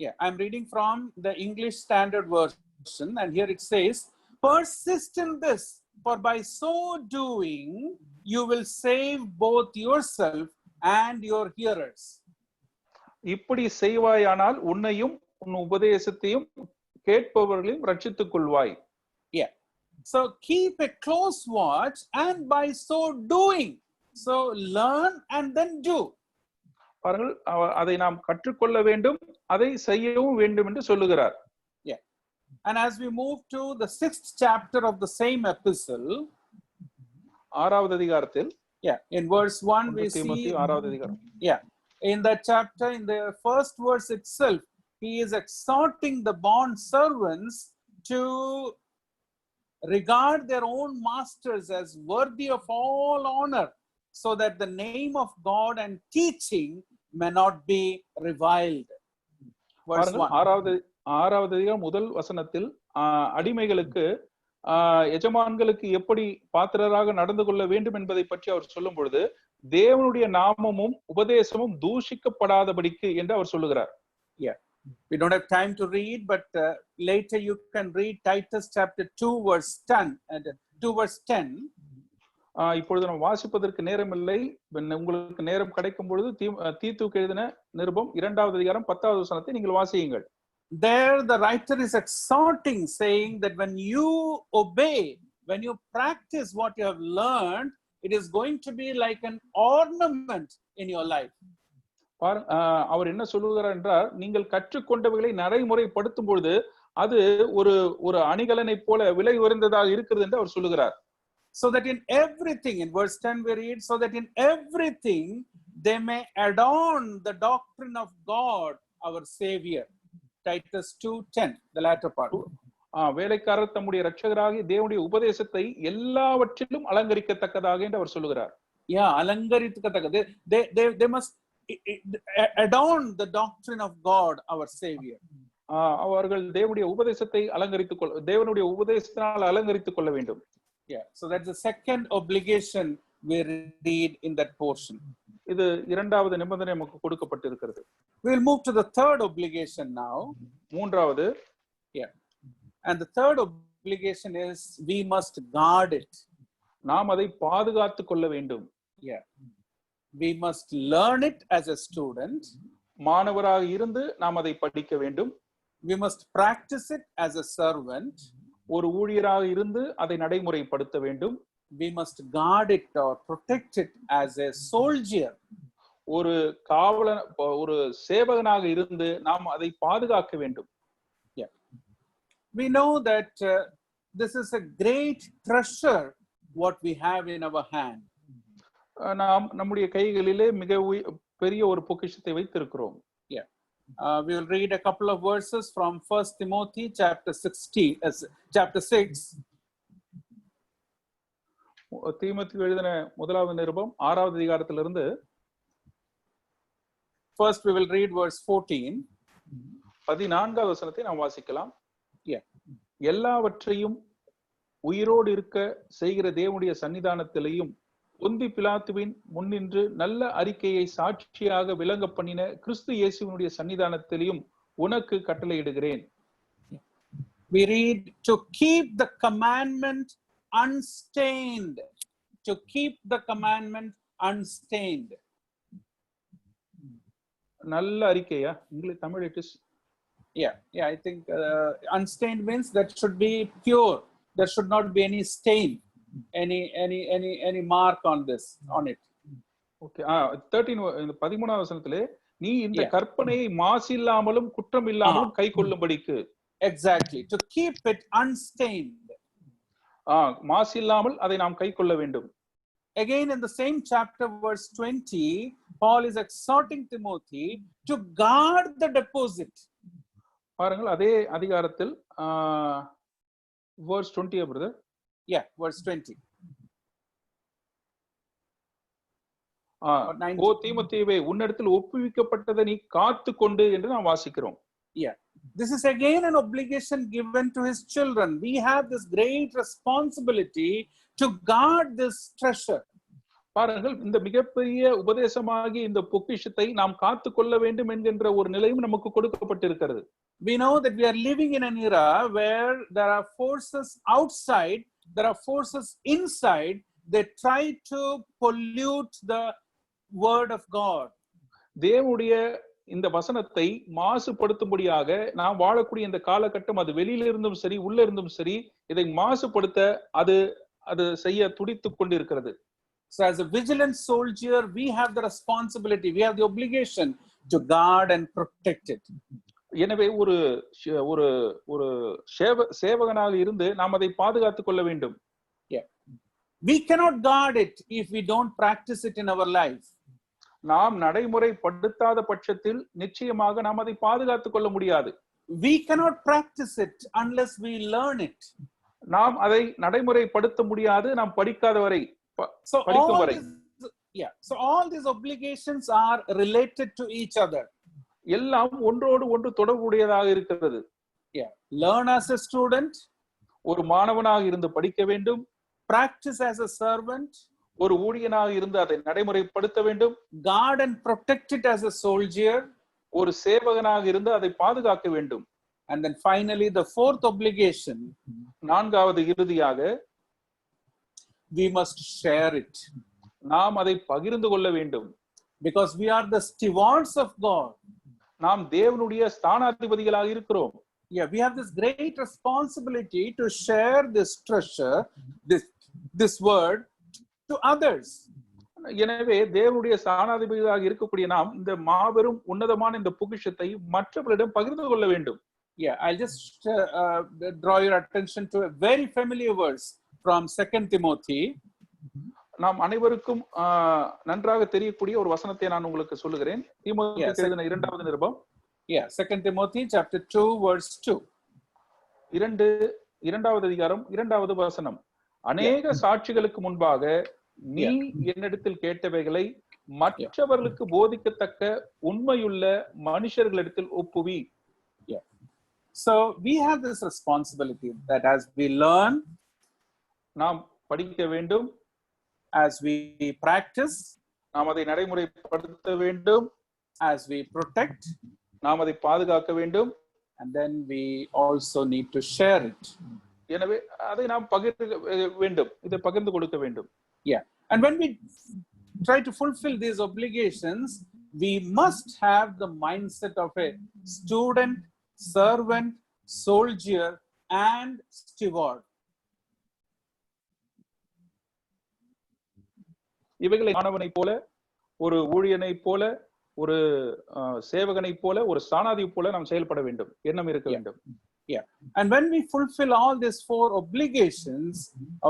S5: Yeah, I'm reading from the English Standard Version, and here it says, persist in this, for by so doing you will save both yourself and your hearers.
S6: இப்படி செய்வாயானால் உன்னையும் உன் உபதேசத்தையும் கேட்பவர்களையும் ரட்சித்துக் கொள்வாய்.
S5: Yeah, so keep a close watch, and by so doing, so learn and then do.
S6: பாருங்கள், அதை நாம் கற்றுக்கொள்ள வேண்டும், அதை செய்யவும் வேண்டும் என்று சொல்லுகிறார்.
S5: Yeah, and as we move to the 6th chapter of the same epistle,
S6: 6வது அதிகாரத்தில்,
S5: yeah, in verse 1 we see,
S6: 6வது அதிகாரம்,
S5: yeah, in that chapter, in the first verse itself, he is exhorting the bond servants to regard their own masters as worthy of all honor, so that the name of God and teaching may not be reviled. Verse 1.
S6: 6வது அதிகாரம் முதல் வசனத்தில் அடிமைகளுக்கு எஜமான்களுக்கு எப்படி பாத்திரராக நடந்து கொள்ள வேண்டும் என்பதை பற்றி அவர் சொல்லும் பொழுது, தேவனுடைய நாமமும் உபதேசமும் தூஷிக்கப்படாதபடிக்கு என்று அவர் சொல்லுகிறார்.
S5: Yeah, we don't have time to read, but later you can read Titus chapter 2 verse 10 and 2 verse 10.
S6: இப்பொழுது நாம் வாசிப்பதற்கு நேரம் இல்லை. உங்களுக்கு நேரம் கிடைக்கும் பொழுது தீத்துக்கு எழுதின நிருபம் 2வது அதிகாரம் 10வது வசனத்தை நீங்கள் வாசியுங்கள்.
S5: There the writer is exhorting, saying that when you obey, when you practice what you have learned, it is going to be like an ornament in your life.
S6: அவர் என்ன சொல்லுகிறார் என்றால், நீங்கள் கற்றுக்கொண்டவைகளை நடைமுறைப்படுத்தும் பொழுது அது ஒரு அணிகலனை போல விலை உயர்ந்ததாக இருக்கிறது என்று அவர் சொல்லுகிறார்.
S5: So that in everything, in verse 10 we read, so that in everything they may adorn the doctrine of God our Savior. Titus 2:10, the latter part.
S6: வேலைக்காரர் தம்முடைய இரட்சகராகிய தேவனுடைய உபதேசத்தை எல்லாவற்றிலும் அலங்கரிக்கத்தக்கதாக என்று அவர் சொல்லுகிறார்.
S5: Yeah, அலங்கரிக்கத்தக்கது. They must adorn the doctrine of God our Savior.
S6: அவர்கள் தேவனுடைய உபதேசத்தை தேவனுடைய உபதேசத்தினால் அலங்கரித்துக் கொள்ள வேண்டும்.
S5: Yeah, so that's the second obligation we read in that portion.
S6: இது இரண்டாவது நிபந்தனை நமக்கு கொடுக்கப்பட்டிருக்கிறது.
S5: We will move to the third obligation now.
S6: மூன்றாவது,
S5: yeah, and the third obligation is we must guard it.
S6: நாம் அதை பாதுகாத்துக் கொள்ள வேண்டும்.
S5: Yeah, we must learn it as a student.
S6: மாணவராக இருந்து நாம் அதை படிக்க வேண்டும்.
S5: We must practice it as a servant.
S6: ஒரு ஊழியராக இருந்து அதை நடைமுறைப்படுத்த வேண்டும்.
S5: We must guard it or protect it as a soldier.
S6: ஒரு காவலன், ஒரு சேவகனாக இருந்து நாம் அதை பாதுகாக்க வேண்டும்.
S5: Yeah, we know that this is a great treasure what we have in our hand.
S6: நாம் நம்முடைய கைகளிலே மிக பெரிய ஒரு பொக்கிஷத்தை வைத்திருக்கிறோம்.
S5: Yeah, We will read a couple of verses from 1 Timothy chapter 6.
S6: தீமோத்தேயு எழுதின முதலாவது நிருபம் 6வது அதிகாரத்திலிருந்து
S5: First we will read verse 14.
S6: 14வது வசனத்தை நாம் வாசிக்கலாம்.
S5: Yeah.
S6: எல்லாவற்றையும் உயிரோடு இருக்க செய்கிற தேவனுடைய சன்னிதானத்திலேயும் பொந்தி பிலாத்துவின் முன்னின்று நல்ல அறிக்கையை சாட்சியாக விளங்க பண்ணின கிறிஸ்து இயேசுவினுடைய சன்னிதானத்திலேயும் உனக்கு கட்டளையிடுகிறேன்.
S5: We read to keep the commandment unstained. To keep the commandment unstained.
S6: நல்ல அறிக்கையா? English Tamil it is.
S5: Yeah, I think unstained means that should be pure. There should not be any stain, any mark on it.
S6: Okay. 13வது வசனத்திலே நீ இந்த கற்பனையை மாசில்லாமலும் குற்றம் இல்லாமலும் கைக்கொள்ளும்படிக்கு.
S5: Exactly. To keep it unstained.
S6: மாசில்லாமல் அதை நாம் கைக்கொள்ள வேண்டும்.
S5: Again in the same chapter verse 20, Paul is exhorting Timothy to guard the deposit.
S6: பாருங்கள் அதே அதிகாரத்தில் verse 20 brother.
S5: Yeah, verse 20.
S6: ஓ தீமோத்தேயுவே உன்னிடத்தில் ஒப்புவிக்கப்பட்டதை நீ காத்துக்கொண்டு என்று நாம் வாசிக்கிறோம்.
S5: Yeah. This is again an obligation given to his children. We have this great responsibility to guard this treasure.
S6: பாருங்கள் இந்த மிகப்பெரிய உபதேசமாகி இந்த பொக்கிஷத்தை நாம் காத்து கொள்ள வேண்டும் என்கின்ற ஒரு நிலையும் நமக்கு கொடுக்கப்பட்டிருக்கிறது.
S5: We know that we are living in an era where there are forces outside, there are forces inside. They try to pollute the word of God.
S6: தேவனுடைய இந்த வசனத்தை மாசுபடுத்தும்படியாக நாம் வாழக்கூடிய இந்த காலகட்டம் அது வெளியில இருந்தும் சரி உள்ள இருந்தும் சரி இதை மாசுபடுத்த அது செய்ய துடித்துக் கொண்டிருக்கிறது.
S5: So as a vigilant soldier, we have the responsibility, we have the obligation to guard and protect it.
S6: எனவே ஒரு சேவகனாக இருந்து நாம் அதை பாதுகாத்துக் கொள்ள வேண்டும்.
S5: Yeah. We cannot guard it if we don't practice it in our life.
S6: நாம் நடைமுறைப்படுத்தாத பட்சத்தில் நிச்சயமாக நாம் அதை பாதுகாத்துக் கொள்ள முடியாது.
S5: We cannot practice it unless we learn it.
S6: நாம் அதை நடைமுறைப்படுத்த முடியாது நாம் படிக்காத வரை.
S5: So all these obligations are related to each other.
S6: எல்லாம் ஒன்றோடு ஒன்று தொடர்புடையதாக இருக்கிறது.
S5: Yeah. Learn as a student.
S6: ஒரு மாணவனாக இருந்து படிக்க வேண்டும்.
S5: Practice as a servant.
S6: ஒரு ஊழியனாக இருந்து அதை நடைமுறைப்படுத்த வேண்டும்.
S5: Guard and protect it as a soldier.
S6: ஒரு சேவகனாக இருந்து அதை பாதுகாக்க வேண்டும்.
S5: And then finally the fourth obligation.
S6: நான்காவது இறுதியாக
S5: we must share it.
S6: நாம் அதை பகிர்ந்து கொள்ள வேண்டும்.
S5: Because we are the stewards of God.
S6: நாம் தேவனுடைய ஸ்தானாதிபதிகளாக இருக்கிறோம்.
S5: Yeah, we have this great responsibility to share this treasure, this word to others.
S6: எனவே தேவனுடைய ஸ்தானாதிபதிகளாக இருக்கக்கூடிய நாம் இந்த மாபெரும் உன்னதமான இந்த பொக்கிஷத்தை மற்றவர்களிடம் பகிர்ந்து கொள்ள வேண்டும்.
S5: Yeah, I'll just draw your attention to a very familiar verse from 2 Timothy.
S6: நாம் அனைவருக்கும் நன்றாக தெரியக்கூடிய ஒரு வசனத்தை நான் உங்களுக்கு சொல்லுகிறேன். தீமோத்தேயுவுக்கு எழுதின 2வது நிருபம்.
S5: Yeah, 2 Timothy chapter 2 verse 2.
S6: 2வது அதிகாரம் 2வது வசனம். அநேக சாட்சிகளுக்கு முன்பாக நீ என்னிடத்தில் கேட்டவைகளை மற்றவர்களுக்கு போதிக்கத்தக்க உண்மையுள்ள மனுஷர்களிடத்தில் ஒப்புவி.
S5: Yeah. So we have this responsibility that as we learn,
S6: நாம் படிக்க வேண்டும்.
S5: As we practice,
S6: நாம் அதை நடைமுறைப்படுத்த வேண்டும்.
S5: As we protect,
S6: நாம் அதை பாதுகாக்க வேண்டும்.
S5: And then we also need to share it.
S6: எனவே அதை நாம் பகிர்ந்து வேண்டும். இதை பகிர்ந்து கொடுக்க வேண்டும்.
S5: Yeah. And when we try to fulfill these obligations, we must have the mindset of a student, servant, soldier, and steward.
S6: இவைகளை மாணவனை போல, ஒரு ஊழியனை போல, ஒரு சேவகனை போல, ஒரு ஸ்தானாதிபதி போல நாம் செயல்பட வேண்டும். எண்ணம் இருக்க வேண்டும்.
S5: Yeah. And when we fulfill all these 4 obligations,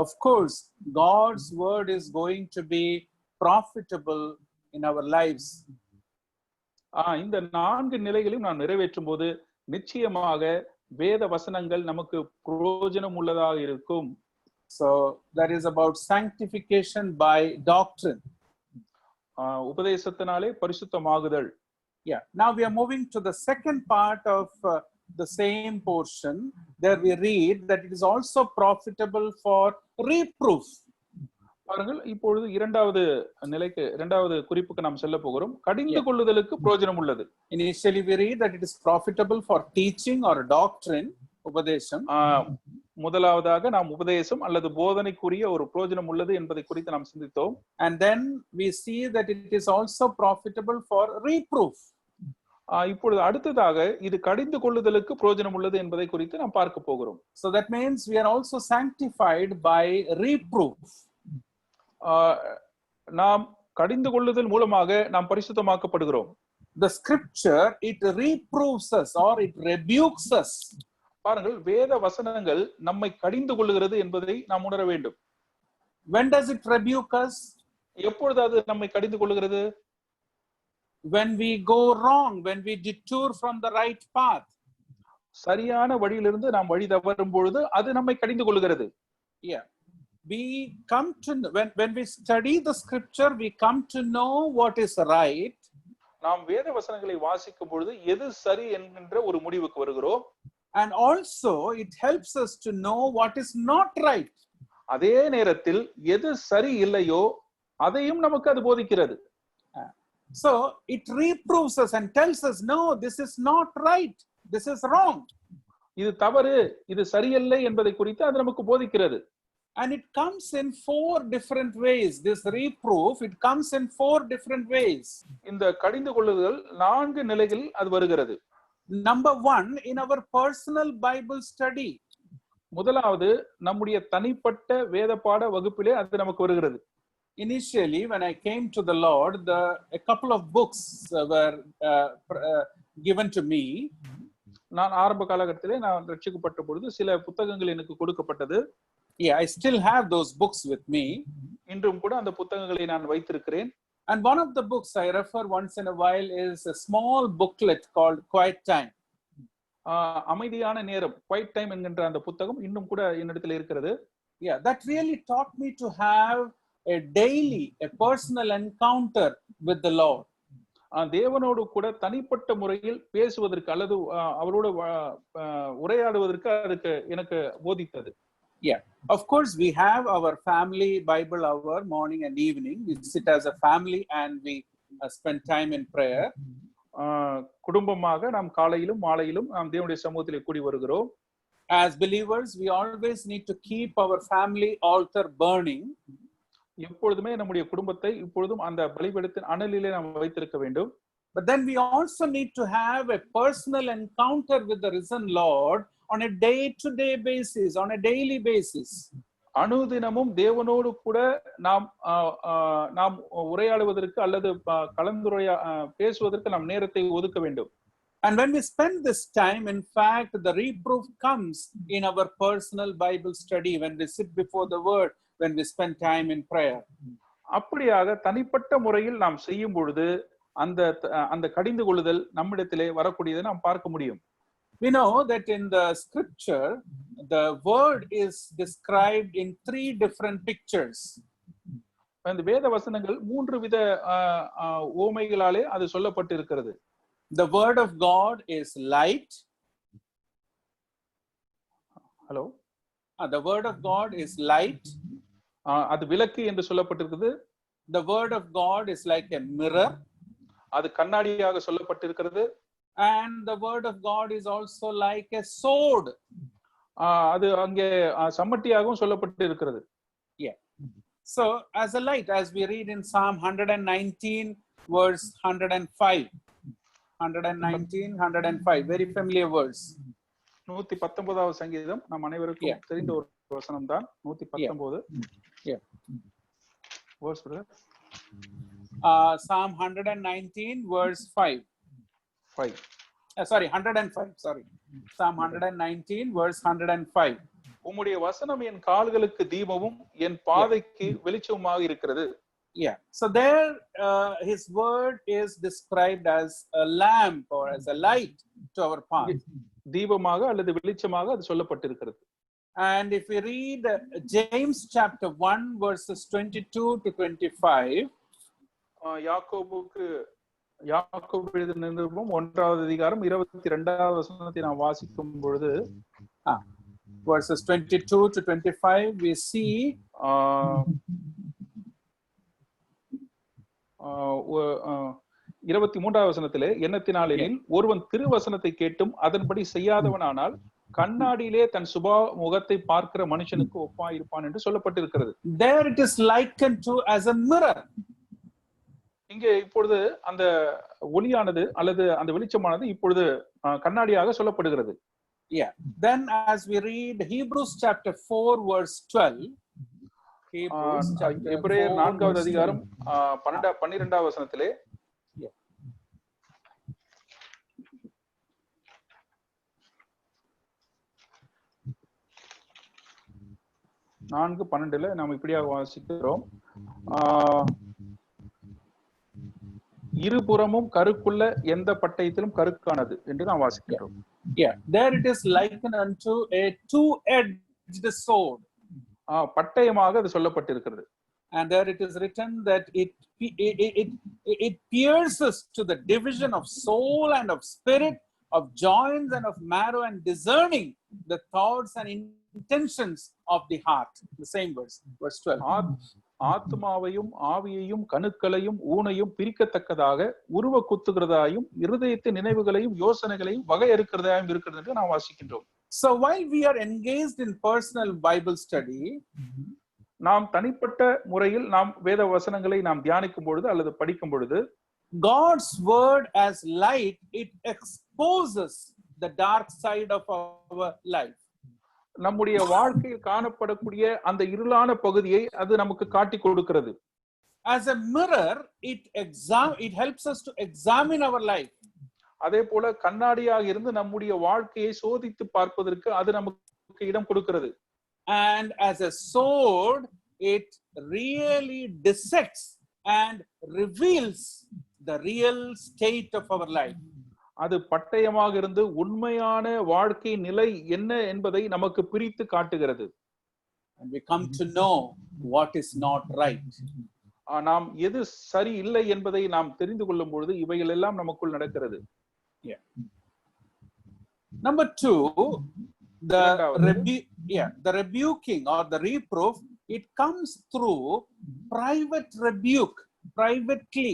S5: of course, God's word is going to be profitable in our lives.
S6: இந்த 4 நிலைகளையும் நாம் நிறைவேற்றும் போது நிச்சயமாக வேத வசனங்கள் நமக்கு பிரயோஜனம் உள்ளதாக இருக்கும்.
S5: So that is about sanctification by doctrine.
S6: உபதேசத்தினாலே பரிசுத்தமாகுதல்.
S5: Yeah. Now we are moving to the second part of the same portion. There we read that it is also profitable for reproof.
S6: பாருங்கள், இப்பொழுது இரண்டாவது குறிப்புக்கு நாம் செல்ல போகிறோம். கடிந்து கொள்ளுதலுக்கு பிரயோஜனம் உள்ளது.
S5: Initially we read that it is profitable for teaching or doctrine, உபதேசம்.
S6: முதலாவதாக நாம் உபதேசம் அல்லது போதனைக்குரிய ஒரு பிரயோஜனம் உள்ளது என்பதை குறித்து நாம் சிந்தித்தோம்.
S5: And then we see that it is also profitable for reproof.
S6: இப்பொழுது அடுத்ததாக இது கடிந்து கொள்ளுதலுக்கு பிரயோஜனம் உள்ளது என்பதை குறித்து நாம் பார்க்க போகிறோம்.
S5: So that means we are also sanctified by reproof.
S6: நாம் கடிந்து கொள்ளுதல் மூலமாக நாம் பரிசுத்தமாக்கப்படுகிறோம்.
S5: The scripture, it reproves us or it rebukes us.
S6: பாருங்கள், வேத வசனங்கள் நம்மை கடிந்து கொள்ளுகிறது என்பதை நாம் உணர வேண்டும்.
S5: When does it rebuke us?
S6: எப்பொழுது அது நம்மை கடிந்து கொள்ளுகிறது?
S5: When we go wrong, when we detour from the right path.
S6: சரியான வழியிலிருந்து நாம் வழி தவறும் பொழுது அது நம்மை கடிந்து கொள்ளுகிறது.
S5: Yeah. We come to, when we study the scripture, we come to know what is right.
S6: நாம் வேத வசனங்களை வாசிக்கும் பொழுது எது சரி என்கின்ற ஒரு முடிவுக்கு வருகிறோம்.
S5: And also it helps us to know what is not right.
S6: அதே நேரத்தில் எது சரி இல்லையோ அதையும் நமக்கு அது போதிக்கிறது.
S5: So it reproves us and tells us, no, this is not right, this is wrong.
S6: இது தவறு, இது சரியல்ல என்பதை குறித்து அது நமக்கு போதிக்கிறது.
S5: And it comes in 4 different ways. This reproof, it comes in 4 different ways.
S6: இந்த கடிந்து கொள்ளுதல் 4 நிலைகளில் அது வருகிறது.
S5: Number 1, in our personal Bible study.
S6: முதலாவது நம்முடைய தனிப்பட்ட வேத பாட வகுப்பிலே அது நமக்கு வருகிறது.
S5: Initially, when I came to the Lord, a couple of books were given to me.
S6: நான் ஆரம்ப காலகட்டத்திலே நான் ரட்சிக்கப்பட்ட பொழுது சில புத்தகங்கள் எனக்கு கொடுக்கப்பட்டது.
S5: Yeah, I still have those books with me.
S6: இன்றும் கூட அந்த புத்தகங்களை நான் வைத்திருக்கிறேன்.
S5: And one of the books I refer once in a while is a small booklet called Quiet Time.
S6: அமைதியான நேரம், Quiet Time என்கின்ற அந்த புத்தகம் இன்னும் கூட என்னிடத்தில் இருக்கிறது.
S5: Yeah, that really taught me to have a personal encounter with the Lord.
S6: தேவனோடு கூட தனிப்பட்ட முறையில் பேசுவதற்கு அல்லது அவரோடு உரையாடுவதற்கு அதுக்கு எனக்கு போதித்தது.
S5: Yeah, of course we have our family Bible hour morning and evening. We sit as a family and we spend time in prayer.
S6: குடும்பமாக நாம் காலையிலும் மாலையிலும் நாம் தேவனுடைய சமூகத்திலே கூடி வருகிறோம்.
S5: As believers, we always need to keep our family altar burning.
S6: எப்பொழுதுமே நம்முடைய குடும்பத்தை இப்பொழுதும் அந்த பலிபீடத்தின் அனலிலே நாம் வைத்திருக்க வேண்டும்.
S5: But then we also need to have a personal encounter with the risen Lord on a day-to-day basis, on a daily basis.
S6: அனுதினமும் தேவனோடு கூட நாம் உரையாடுவதற்கு அல்லது பேசுவதற்கு நாம் நேரத்தை ஒதுக்க வேண்டும்.
S5: And when we spend this time, in fact, the reproof comes in our personal Bible study, when we sit before the word, when we spend time in prayer.
S6: அப்படியாக தனிப்பட்ட முறையில் நாம் செய்யும் பொழுது அந்த கடிந்து கொள்ளுதல் நம்மிடத்திலே வரக்கூடியதை நாம் பார்க்க முடியும்.
S5: We know that in the scripture, the word is described in 3 different pictures.
S6: அந்த வேத வசனங்கள் 3 வித உவமைகளாலே அது சொல்லப்பட்டு இருக்கிறது.
S5: The word of God is light.
S6: Hello.
S5: The word of God is light.
S6: அது விளக்கு என்று சொல்லப்பட்டிருக்கிறது.
S5: The word of God is like a mirror.
S6: அது கண்ணாடியாக சொல்லப்பட்டிருக்கிறது.
S5: And the word of God is also like a sword.
S6: அது அங்கே சம்மட்டியாகவும் சொல்லப்பட்டு இருக்கிறது.
S5: Yeah. So as a light, as we read in Psalm 119 verse 105. 119, 105, very familiar verse.
S6: 119வது சங்கீதம் நம் அனைவருக்கும் தெரிந்த ஒரு வசனம் தான். 119.
S5: Yeah.
S6: Verse brother.
S5: Psalm 119 verse 5.
S6: 5.
S5: Sorry, 105. Sorry. Psalm 119 verse 105.
S6: உம்முடைய வசனம் என் கால்களுக்கு தீபமும் என் பாதைக்கு வெளிச்சமுமாக இருக்கிறது.
S5: Yeah. So there, his word is described as a lamp or as a light to our path.
S6: தீபமாக அல்லது வெளிச்சமாக அது சொல்லப்பட்டிருக்கிறது.
S5: And if we read James chapter 1 verses 22 to 25,
S6: யாக்கோபு எழுதின நிருபம் 1வது அதிகாரம் 22வது வசனத்தை நாம் வாசிக்கும் பொழுது
S5: verses 22 to 25, we see
S6: 23வது வசனத்திலே எண்ணத்தினாலெனில் ஒருவன் திருவசனத்தை கேட்டும் அதன்படி செய்யாதவனானால் கண்ணாடியிலே தன் முகத்தை பார்க்கிற மனுஷனுக்கு ஒப்பாயிருப்பான் என்று சொல்லப்பட்டிருக்கிறது.
S5: There it is likened to as a mirror.
S6: இங்கே இப்பொழுது அந்த ஒளியானது அல்லது அந்த வெளிச்சமானது இப்பொழுது கண்ணாடியாக சொல்லப்படுகிறது.
S5: Yeah. Then as we read Hebrews chapter 4 verse 12,
S6: எபிரேயர் 4வது அதிகாரம் 12வது வசனத்திலே 4:12 நாம் இப்படியாக வாசிக்கிறோம். இருபுறமும் கருக்குள்ள எந்த பட்டயத்திலும் கருக்கானது என்று நாம் வாசிக்கிறோம்.
S5: Yeah, there it is likened unto a two-edged sword.
S6: பட்டயமாக அது சொல்லப்பட்டிருக்கிறது.
S5: And there it is written that it pierces to the division of soul and of spirit, of joints and of marrow, and discerning the thoughts and intentions of the heart. The same verse 12.
S6: ஆத்மாவையும் ஆவியையும் கணுக்களையும் ஊனையும் பிரிக்கத்தக்கதாக உருவ குத்துகிறதாயும் இருதயத்தின் நினைவுகளையும் யோசனைகளையும் வகையறுக்கிறதாயும் இருக்கிறது என்று நாம் வாசிக்கின்றோம்.
S5: So while we are engaged in personal Bible study,
S6: நாம் தனிப்பட்ட முறையில் நாம் வேத வசனங்களை நாம் தியானிக்கும் பொழுது அல்லது படிக்கும் பொழுது
S5: God's word as light, it exposes the dark side of our life.
S6: நம்முடைய வாழ்க்கையில் காணப்படக்கூடிய அந்த இருளான பகுதியை அது நமக்கு காட்டி கொடுக்கிறது.
S5: As a mirror, it helps us to examine our life.
S6: அதே போல கண்ணாடியாக இருந்து நம்முடைய வாழ்க்கையை சோதித்து பார்ப்பதற்கு அது நமக்கு இடம் கொடுக்கிறது.
S5: And as a sword, it really dissects and reveals the real state of our life.
S6: அது பட்டயமாக இருந்து உண்மையான வாழ்க்கை நிலை என்ன என்பதை நமக்கு பிரித்து காட்டுகிறது.
S5: And we come to know what is not right.
S6: நாம் எது சரி இல்லை என்பதை நாம் தெரிந்து கொள்ளும் பொழுது இவைகள் எல்லாம் நமக்குள் நடக்கிறது.
S5: Yeah. Number 2, the rebuking or the reproof, it comes through private rebuke, privately,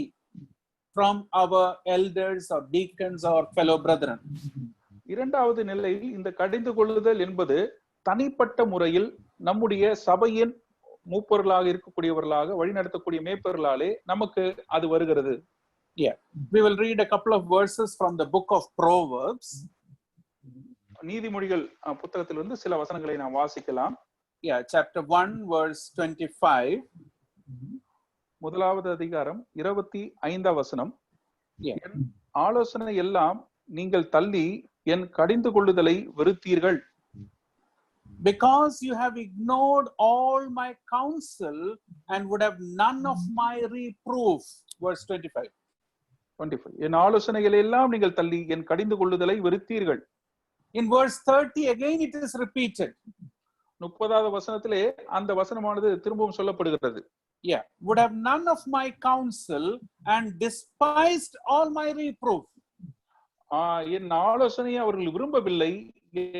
S5: from our elders or deacons or fellow brethren.
S6: இரண்டாவது நிலையில் இந்த கடிந்து கொள்ளுதல் என்பது தனிப்பட்ட முறையில் நம்முடைய சபையின் மூப்பர்களாக இருக்கக்கூடியவர்களாக வழிநடத்தக்கூடிய மேய்ப்பர்களாலே நமக்கு அது வருகிறது.
S5: Yeah, we will read a couple of verses from the book of Proverbs.
S6: நீதிமொழிகள் புத்தகத்திலிருந்து சில வசனங்களை நாம் வாசிக்கலாம்.
S5: Yeah, chapter 1 verse 25.
S6: முதலாவது அதிகாரம் 25வது வசனம்.
S5: Yeah.
S6: என் ஆலோசனை எல்லாம் நீங்கள் தள்ளி என் கடிந்து கொள்ளுதலை வெறுத்தீர்கள்.
S5: Because you have ignored all my counsel and would have none of my reproof. Verse 25.
S6: என் ஆலோசனைகள் எல்லாம் நீங்கள் தள்ளி என் கடிந்து கொள்ளுதலை வெறுத்தீர்கள்.
S5: In verse 30 again it is repeated.
S6: 30வது வசனத்திலே அந்த வசனமானது திரும்பவும் சொல்லப்படுகிறது.
S5: Yeah, would have none of my counsel and despised all my reproof.
S6: என் ஆலோசனையை அவர்கள் விரும்பவில்லை,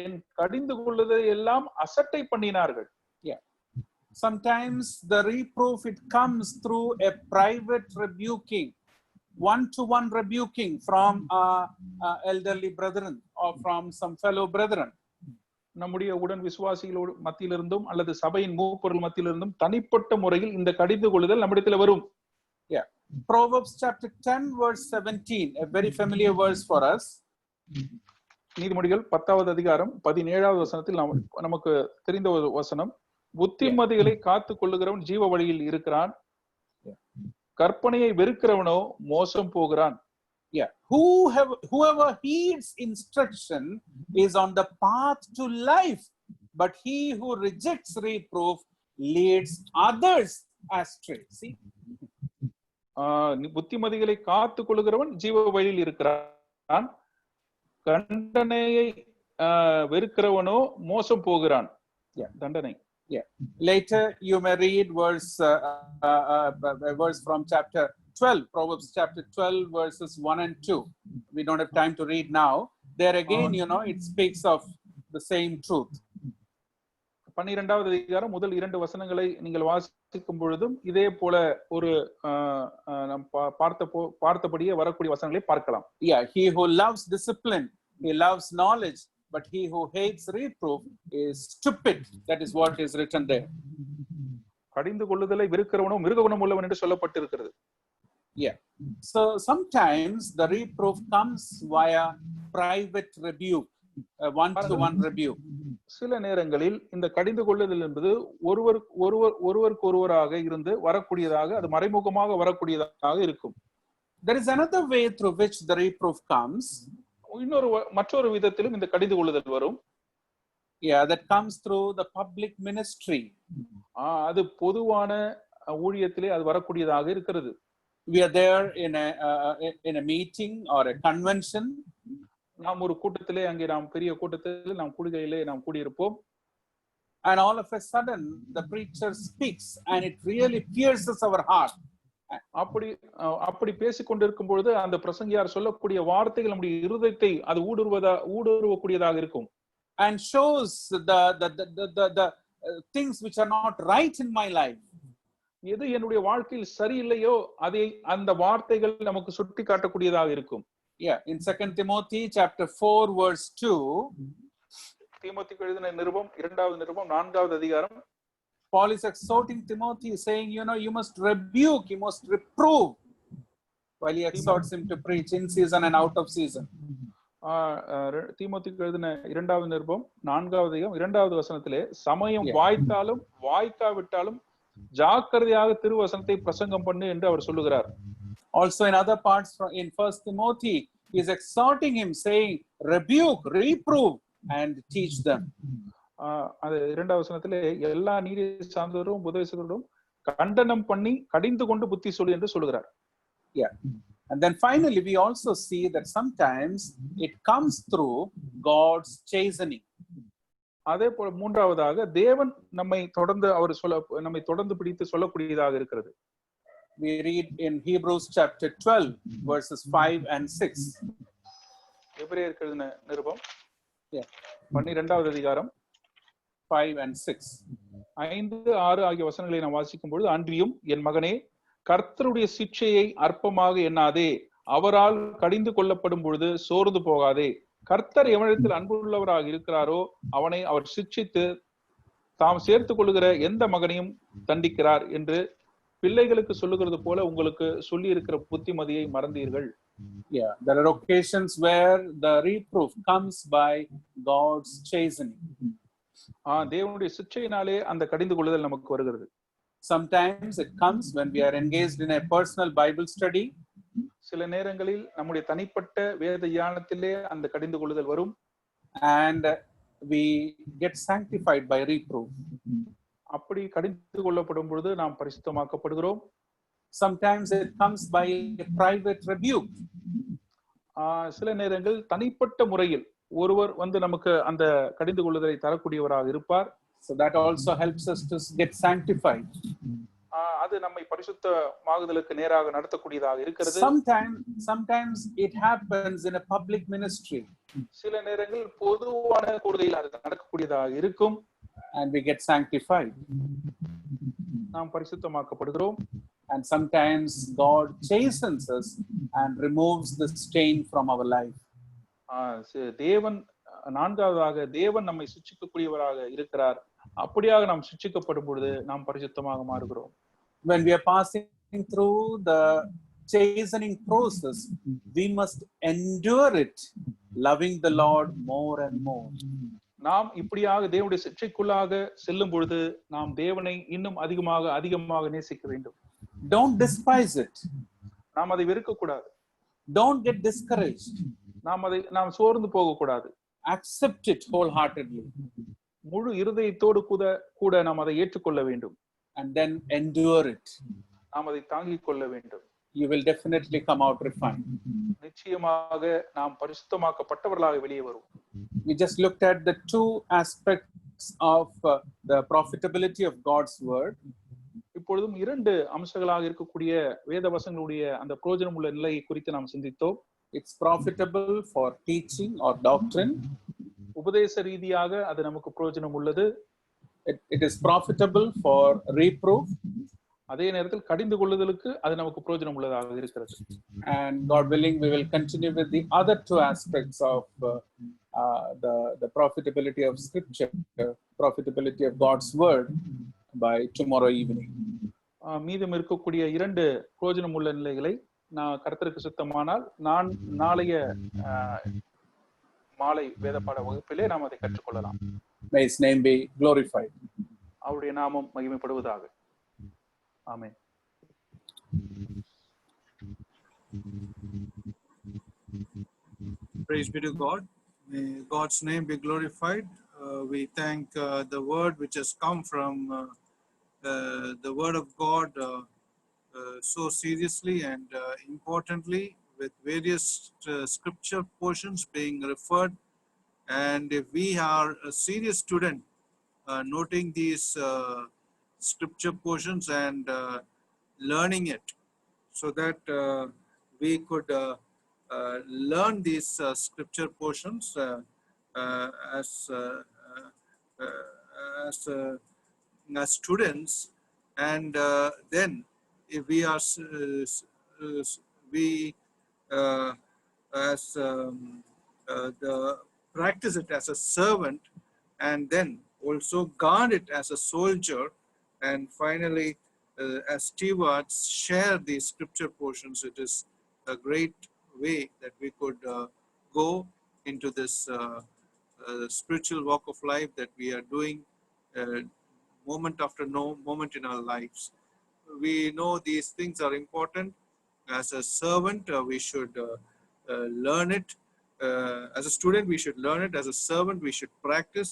S6: என் கடிந்து கொள்ளுதை எல்லாம் அசட்டை பண்ணினார்கள்.
S5: Yeah, sometimes the reproof, it comes through a private rebuking, one-to-one rebuking from elderly brethren or from some fellow brethren.
S6: நம்முடைய உடன் விசுவாசிகளோடு மத்தியிலிருந்தும் அல்லது சபையின் மூப்பொருள் மத்தியிலிருந்தும் தனிப்பட்ட முறையில் இந்த கடிந்து கொள்ளுதல் நம்மிடத்தில் வரும்.
S5: Yeah, Proverbs chapter 10 verse 17, a very familiar verse for us.
S6: நீதிமொழிகள் 10வது அதிகாரம் 17வது வசனத்தில் நமக்கு தெரிந்த ஒரு வசனம். புத்திமதிகளை காத்து கொள்ளுகிறவன் ஜீவ வழியில் இருக்கிறான், கற்பனையை வெறுக்கிறவனோ மோசம் போகிறான்.
S5: Yeah, whoever heeds instruction is on the path to life, but he who rejects reproof leads others astray. See,
S6: புத்திமதிகளை காத்து கொள்கிறவன் ஜீவ வழியில் இருக்கிறான், கண்டனையை வெறுக்கிறவனோ மோசம் போகிறான். தண்டனை.
S5: Later you may read verse from chapter 12, Proverbs chapter 12 verses 1 and 2. We don't have time to read now. There again, it speaks of the same truth.
S6: 12வது அதிகாரம் முதல் 2 வசனங்களை நீங்கள் வாசிக்கும் பொழுதும் இதே போல ஒரு நாம் பார்த்தபடியே வரக்கூடிய வசனங்களை பார்க்கலாம்.
S5: Yeah, he who loves discipline, he loves knowledge, but he who hates reproof is stupid. That is what is written there.
S6: கடிந்து கொள்ளுதலை வெறுக்கிறவனோ மிருக குணம் உள்ளவன் என்று சொல்லப்பட்டிருக்கிறது.
S5: Yeah. So sometimes the reproof comes via private rebuke, one-to-one rebuke.
S6: சில நேரங்களில் இந்த கடிந்து கொள்ளுதல் என்பது ஒருவருக்கு ஒருவராக இருந்து வரக்கூடியதாக, அது மறைமுகமாக வரக்கூடியதாக இருக்கும்.
S5: There is another way through which the reproof comes.
S6: மற்றொரு விதத்திலும் இந்த கடிந்து கொள்ளுதல் வரும்.
S5: Yeah, that comes through the public ministry.
S6: அது பொதுவான ஊழியத்திலே அது வரக்கூடியதாக இருக்கிறது.
S5: We are there in a meeting or a convention.
S6: நாம் ஒரு கூட்டத்திலே, அங்கே நாம் பெரிய கூட்டத்தில் நாம் கூடுகையிலே நாம் கூடியிருப்போம்.
S5: And all of a sudden the preacher speaks and it really pierces our heart.
S6: அப்படி பேசிக் கொண்டிருக்கும் பொழுது அந்த பிரசங்கியார் சொல்லக்கூடிய வார்த்தைகள் நம்முடைய இருதயத்தை அது ஊடுருவக்கூடியதாக இருக்கும்.
S5: And shows the things which are not right in my life.
S6: எது என்னுடைய வாழ்க்கையில் சரியில்லையோ அதை அந்த வார்த்தைகள் நமக்கு சுட்டி காட்டக்கூடியதாக இருக்கும்.
S5: Yeah, in 2 Timothy chapter 4 verse 2,
S6: தீமோத்தேயுக்கு எழுதின நிருபம் 2வது நிருபம் 4வது அதிகாரம்,
S5: Paul is exhorting Timothy, saying, you must rebuke, you must reprove, while he exhorts him to preach in season and out of season.
S6: தீமோத்தேயுக்கு எழுதின 2வது நிருபம் 4வது அதிகாரம் 2வது வசனத்திலே, சமயம் வாய்த்தாலும் வாய்க்காவிட்டாலும் ஜாக்கிரதையாக திருவசனத்தை பிரசங்கம் பண்ணு என்று அவர் சொல்லுகிறார்.
S5: Also in other parts in 1 Timothy, he is exhorting him, saying, rebuke, reprove, and teach them.
S6: அது 2வது வசனத்திலே, எல்லா நீதி சார்ந்தவரும் உபதேசகரும் கண்டனம் பண்ணி கடிந்து கொண்டு புத்தி சொல்லு என்று சொல்லுகிறார்.
S5: Yeah. And then finally we also see that sometimes it comes through God's chastening.
S6: அதே போல மூன்றாவதாக தேவன் நம்மை தொடர்ந்து பிடித்து சொல்லக்கூடியதாக இருக்கிறது.
S5: We read in Hebrews chapter 12 verses 5 and 6.
S6: எபிரேயருக்கு எழுதின நிருபம் 12வது அதிகாரம்
S5: 5 and 6.
S6: 5, 6 ஆகிய வசனங்களை நாம் வாசிக்கும் பொழுது, அன்றியும் என் மகனே, கர்த்தருடைய சிட்சையை அற்பமாக எண்ணாதே, அவரால் கடிந்து கொள்ளப்படும் பொழுது சோர்ந்து போகாதே. கர்த்தர் எவனிடத்தில் அன்புள்ளவராக இருக்கிறாரோ அவனை அவர் சிட்சித்து தாம் சேர்த்துக் கொள்ளுகிற எந்த மகனையும் தண்டிக்கிறார் என்று பிள்ளைகளுக்கு சொல்லுகிறது போல உங்களுக்கு சொல்லி இருக்கிற புத்திமதியை மறந்தீர்கள்.
S5: Yeah, there are occasions where the reproof comes by God's chastening.
S6: தேவனுடைய சிட்சையினாலே அந்த கடிந்து கொள்ளுதல் நமக்கு வருகிறது.
S5: Sometimes it comes when we are engaged in a personal Bible study.
S6: சில நேரங்களில் நம்முடைய தனிப்பட்ட வேத தியானத்திலே அந்த கடிந்து கொள்ளுதல் வரும்.
S5: And we get sanctified by reproof.
S6: அப்படி கடிந்து கொள்ளப்படும் பொழுது நாம் பரிசுத்தமாக்கப்படுகிறோம்.
S5: Sometimes it comes by a private rebuke.
S6: சில நேரங்கள் தனிப்பட்ட முறையில் ஒருவர் நமக்கு அந்த கடிந்து கொள்ளுதலை தரக்கூடியவராக இருப்பார்.
S5: So that also helps us to get sanctified.
S6: அது நம்மை பரிசுத்தமாகுதலுக்கு நேராக நடத்தக்கூடியதாக இருக்கிறது.
S5: Sometimes it happens in a public ministry.
S6: சில நேரங்கள் பொதுவான கூடுகையில் அது நடக்கக்கூடியதாக இருக்கும்.
S5: And we get sanctified.
S6: நாம் பரிசுத்தமாக்கப்படுகிறோம்.
S5: And sometimes God chastens us and removes the stain from our life.
S6: தேவன் நான்காவதாக தேவன் நம்மை சிட்சிக்கக்கூடியவராக இருக்கிறார். அப்படியாக நாம் சிட்சிக்கப்படும் பொழுது நாம் பரிசுத்தமாக மாறுகிறோம்.
S5: When we are passing through the chastening process, we must endure it, loving the Lord more and more.
S6: நாம் இப்படியாக தேவனுடைய சிட்சைக்குள்ளாக செல்லும் பொழுது நாம் தேவனை இன்னும் அதிகமாக நேசிக்க வேண்டும்.
S5: Don't despise it.
S6: நாம் அதை வெறுக்க கூடாது.
S5: Don't get discouraged.
S6: நாம் சோர்ந்து போக கூடாது.
S5: Accept it wholeheartedly.
S6: முழு இருதயத்தோடு கூட நாம் அதை ஏற்றுக்கொள்ள வேண்டும்.
S5: And then endure it.
S6: நாம் அதை தாங்கிக் கொள்ள வேண்டும்.
S5: you will definitely come out refined.
S6: நிச்சயமாக நாம் பரிசுத்தமாக்கப்பட்டவர்களாக வெளியே வருவோம்.
S5: We just looked at the two aspects of the profitability of God's word.
S6: இப்பொழுதும் இரண்டு அம்சங்களாக இருக்கக்கூடிய வேத வசங்களுடைய அந்த பிரயோஜனம் உள்ள நிலையை குறித்து நாம் சிந்தித்தோம்.
S5: It's profitable for teaching or doctrine.
S6: உபதேச ரீதியாக அது நமக்கு பிரயோஜனம் உள்ளது.
S5: It is profitable for reproof.
S6: அதே நேரத்தில் கடிந்து கொள்ளுதலுக்கு அது நமக்கு பிரயோஜனம் உள்ளதாக இருக்கிறது.
S5: And God willing, we will continue with the other two aspects of the profitability of Scripture, profitability of God's word by tomorrow evening.
S6: மீதம் இருக்கக்கூடிய இரண்டு பிரயோஜனம் உள்ள நிலைகளை நான் கர்த்தருக்கு சித்தமானால் நான் நாளைய மாலை வேதப்பாட வகுப்பிலே நாம் அதை கற்றுக்கொள்ளலாம்.
S5: May His name be glorified.
S6: அவருடைய நாமம் மகிமைப்படுவதாக. ஆமென்.
S1: Praise be to God. May God's name be glorified. We thank the word which has come from the word of God so seriously and importantly, with various scripture portions being referred. And if we are a serious student noting these scripture portions and learning it, so that we could learn these scripture portions as students, and then if we are practice it as a servant, and then also guard it as a soldier, and finally as stewards share these scripture portions. It is a great way that we could go into this spiritual walk of life that we are doing moment after moment in our lives. We know these things are important. As a servant, we should learn it. As a student, we should learn it. As a servant, we should practice.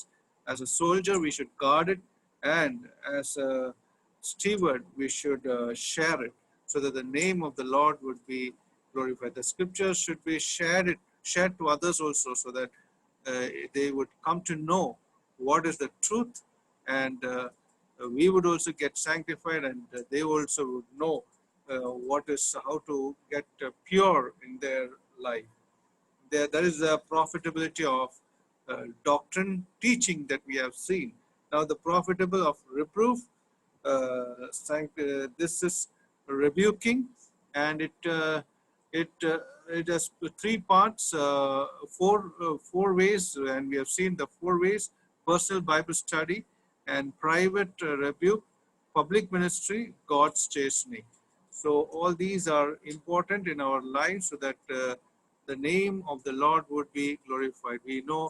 S1: As a soldier, we should guard it. And as a steward, we should share it, so that the name of the Lord would be glorified. The scriptures should be shared to others also, so that they would come to know what is the truth, and we would also get sanctified, and they also would know how to get pure in their life. There is a profitability of doctrine teaching that we have seen. Now the profitable of reproof, this is rebuking, and it has three parts, four ways, and we have seen the 4 ways: personal Bible study, and private rebuke, public ministry, God's chastening. So all these are important in our lives, so that the name of the Lord would be glorified. We know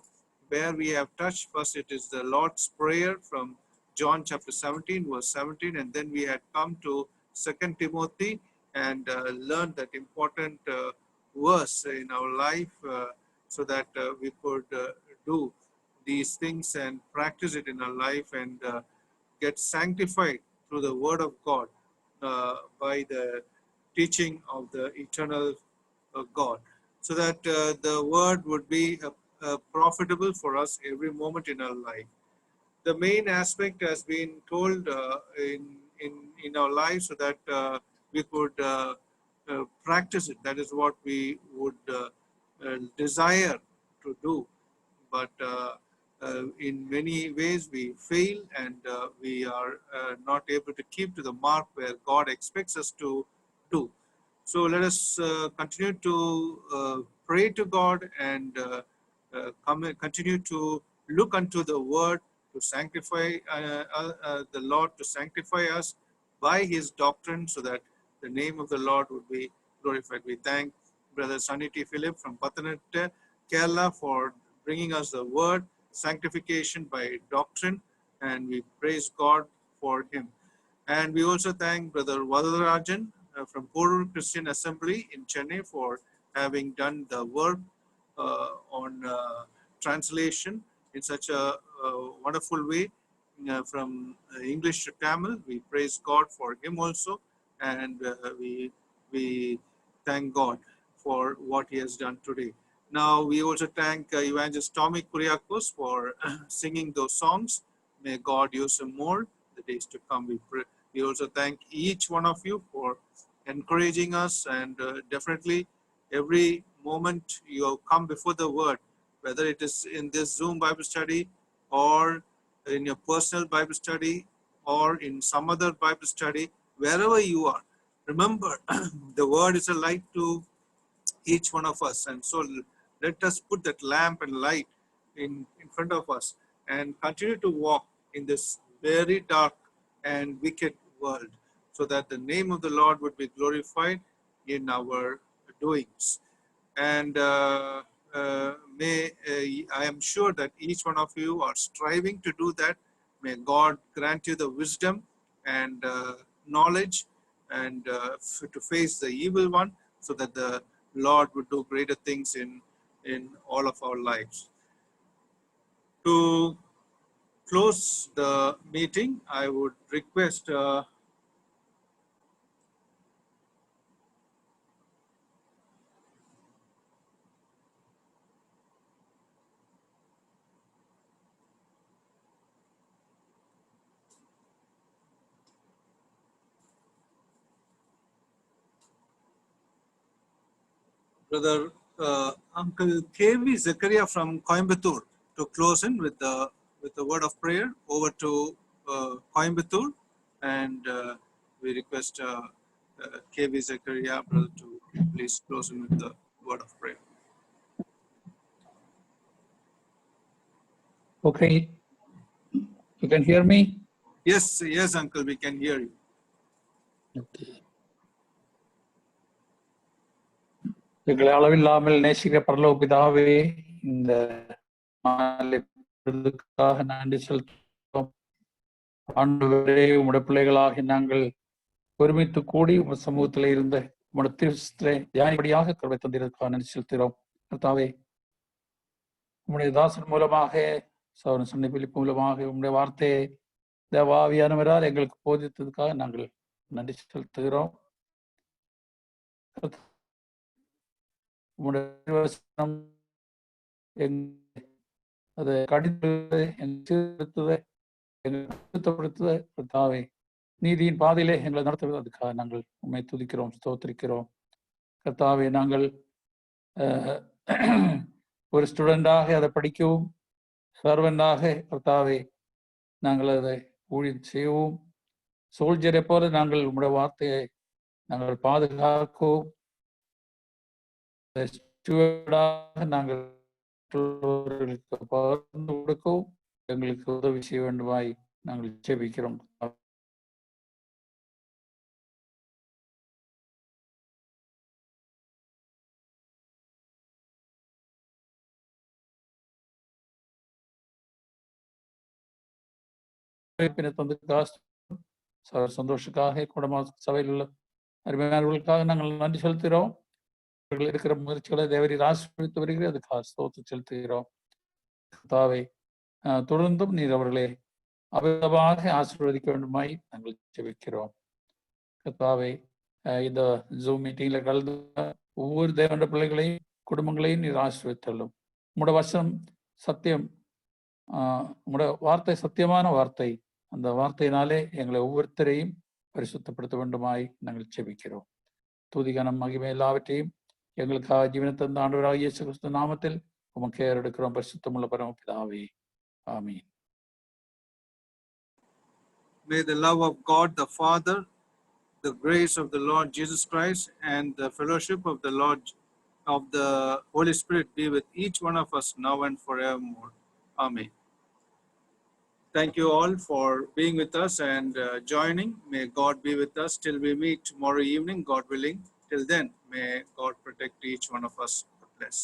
S1: where we have touched. First, it is the Lord's Prayer from John chapter 17, verse 17, and then we had come to 2 Timothy and learned that important verse in our life, so that we could do these things and practice it in our life, and get sanctified through the word of God by the teaching of the eternal God, so that the word would be profitable for us every moment in our life. The main aspect has been told in our lives, so that we could practice it. That is what we would desire to do. But in many ways we fail, and we are not able to keep to the mark where God expects us to do. So let us continue to pray to God, and continue to look unto the word to sanctify the Lord, to sanctify us by his doctrine, so that the name of the Lord would be glorified. We thank Brother Sunny T. Philip from Pathanamthitta, Kerala, for bringing us the word, sanctification by doctrine, and we praise God for him. And we also thank Brother Vadarajan from Porur Christian Assembly in Chennai for having done the work on translation in such a wonderful way from English to Tamil. We praise God for him also, and we thank God for what he has done today. Now we also thank Evangelist Tommy Kuriakos for singing those songs. May God use him more the days to come. We also thank each one of you for encouraging us, and definitely every moment you have come before the word, whether it is in this Zoom Bible study or in your personal Bible study or in some other Bible study, wherever you are, remember the word is a light to each one of us, and so let us put that lamp and light in front of us and continue to walk in this very dark and wicked world, so that the name of the Lord would be glorified in our doings. And I am sure that each one of you are striving to do that. May God grant you the wisdom and knowledge and to face the evil one, so that the Lord would do greater things in all of our lives. To close the meeting, I would request Brother Uncle K.V. Zakaria from Coimbatore to close in with the word of prayer. Over to Coimbatore, and we request K.V. Zakaria, brother, to please close in with the word of prayer.
S7: Okay, you can hear me?
S1: Yes, yes, Uncle, we can hear you.
S7: Okay. எங்களை அளவில்லாமல் நேசிக்கிற பரலோக பிதாவே, இந்த பொழுதுக்காக நன்றி செலுத்துகிறோம். ஆண்டவரே, உம்முடைய பிள்ளைகளாகி நாங்கள் ஒருமித்து கூடி உங்கள் சமூகத்தில் இருந்த உம்முடைய திருச்சத்திலே தியானிப்படியாக கருவை தந்திருக்காக நன்றி செலுத்துகிறோம். கர்த்தாவே, உம்முடைய தாசன் மூலமாக, சகோதரன் சன்னி பிலிப்பு மூலமாக உம்முடைய வார்த்தையை தேவாவியானவரால் எங்களுக்கு போதித்ததுக்காக நாங்கள் நன்றி செலுத்துகிறோம். அதை கடிதப்படுத்துவதை நீதியின் பாதையிலே எங்களை நடத்துவது, அதுக்காக நாங்கள் உண்மை துதிக்கிறோம், ஸ்தோத்திரிக்கிறோம். கர்த்தாவே, நாங்கள் ஒரு ஸ்டூடெண்டாக அதை படிக்கவும், சர்வெண்டாக கர்த்தாவே நாங்கள் அதை ஊழியம் செய்யவும், சோல்ஜரை போல நாங்கள் உங்களுடைய வார்த்தையை நாங்கள் பாதுகாக்கவும், நாங்கள் பகிர்ந்து கொடுக்கவும் எங்களுக்கு உதவி செய்ய வேண்டுமாய் நாங்கள் ஜெபிக்கிறோம். சந்தோஷக்காக குடும்ப சபையில் உள்ள அருமையானவர்களுக்காக நாங்கள் நன்றி செலுத்துகிறோம். அவர்கள் இருக்கிற முயற்சிகளை தேவரீர் ஆசீர்வதித்து வருகிறது, அதுக்காக ஸ்தோத்திரம் செலுத்துகிறோம். கர்த்தாவே, தொடர்ந்தும் நீர் அவர்களை அபரிதமாக ஆசீர்வதிக்க வேண்டுமாய் நாங்கள் ஜெபிக்கிறோம். கர்த்தாவே, இந்த ஜூம் மீட்டிங்ல கலந்து ஒவ்வொரு தேவனுடைய பிள்ளைகளையும் குடும்பங்களையும் நீர் ஆசீர்வதித்தள்ளும். உங்களோட வசனம் சத்தியம், உங்களோட வார்த்தை சத்தியமான வார்த்தை. அந்த வார்த்தையினாலே எங்களை ஒவ்வொருத்தரையும் பரிசுத்தப்படுத்த வேண்டுமாய் நாங்கள் ஜெபிக்கிறோம். துதிகனம் மகிமை எல்லாவற்றையும் எங்களுக்காக ஜீவனை தந்த ஆண்டவராகிய இயேசு கிறிஸ்து நாமத்தில் உமக்கு ஏறெடுக்கிறோம், பரிசுத்தமுள்ள பரமபிதாவே. ஆமென்.
S1: May the love of God the Father, the grace of the Lord Jesus Christ, and the fellowship of the Holy Spirit be with each one of us now and forevermore. Amen. Thank you all for being with us and joining. May God be with us till we meet tomorrow evening, God willing. Till then, may God protect each one of us. God bless.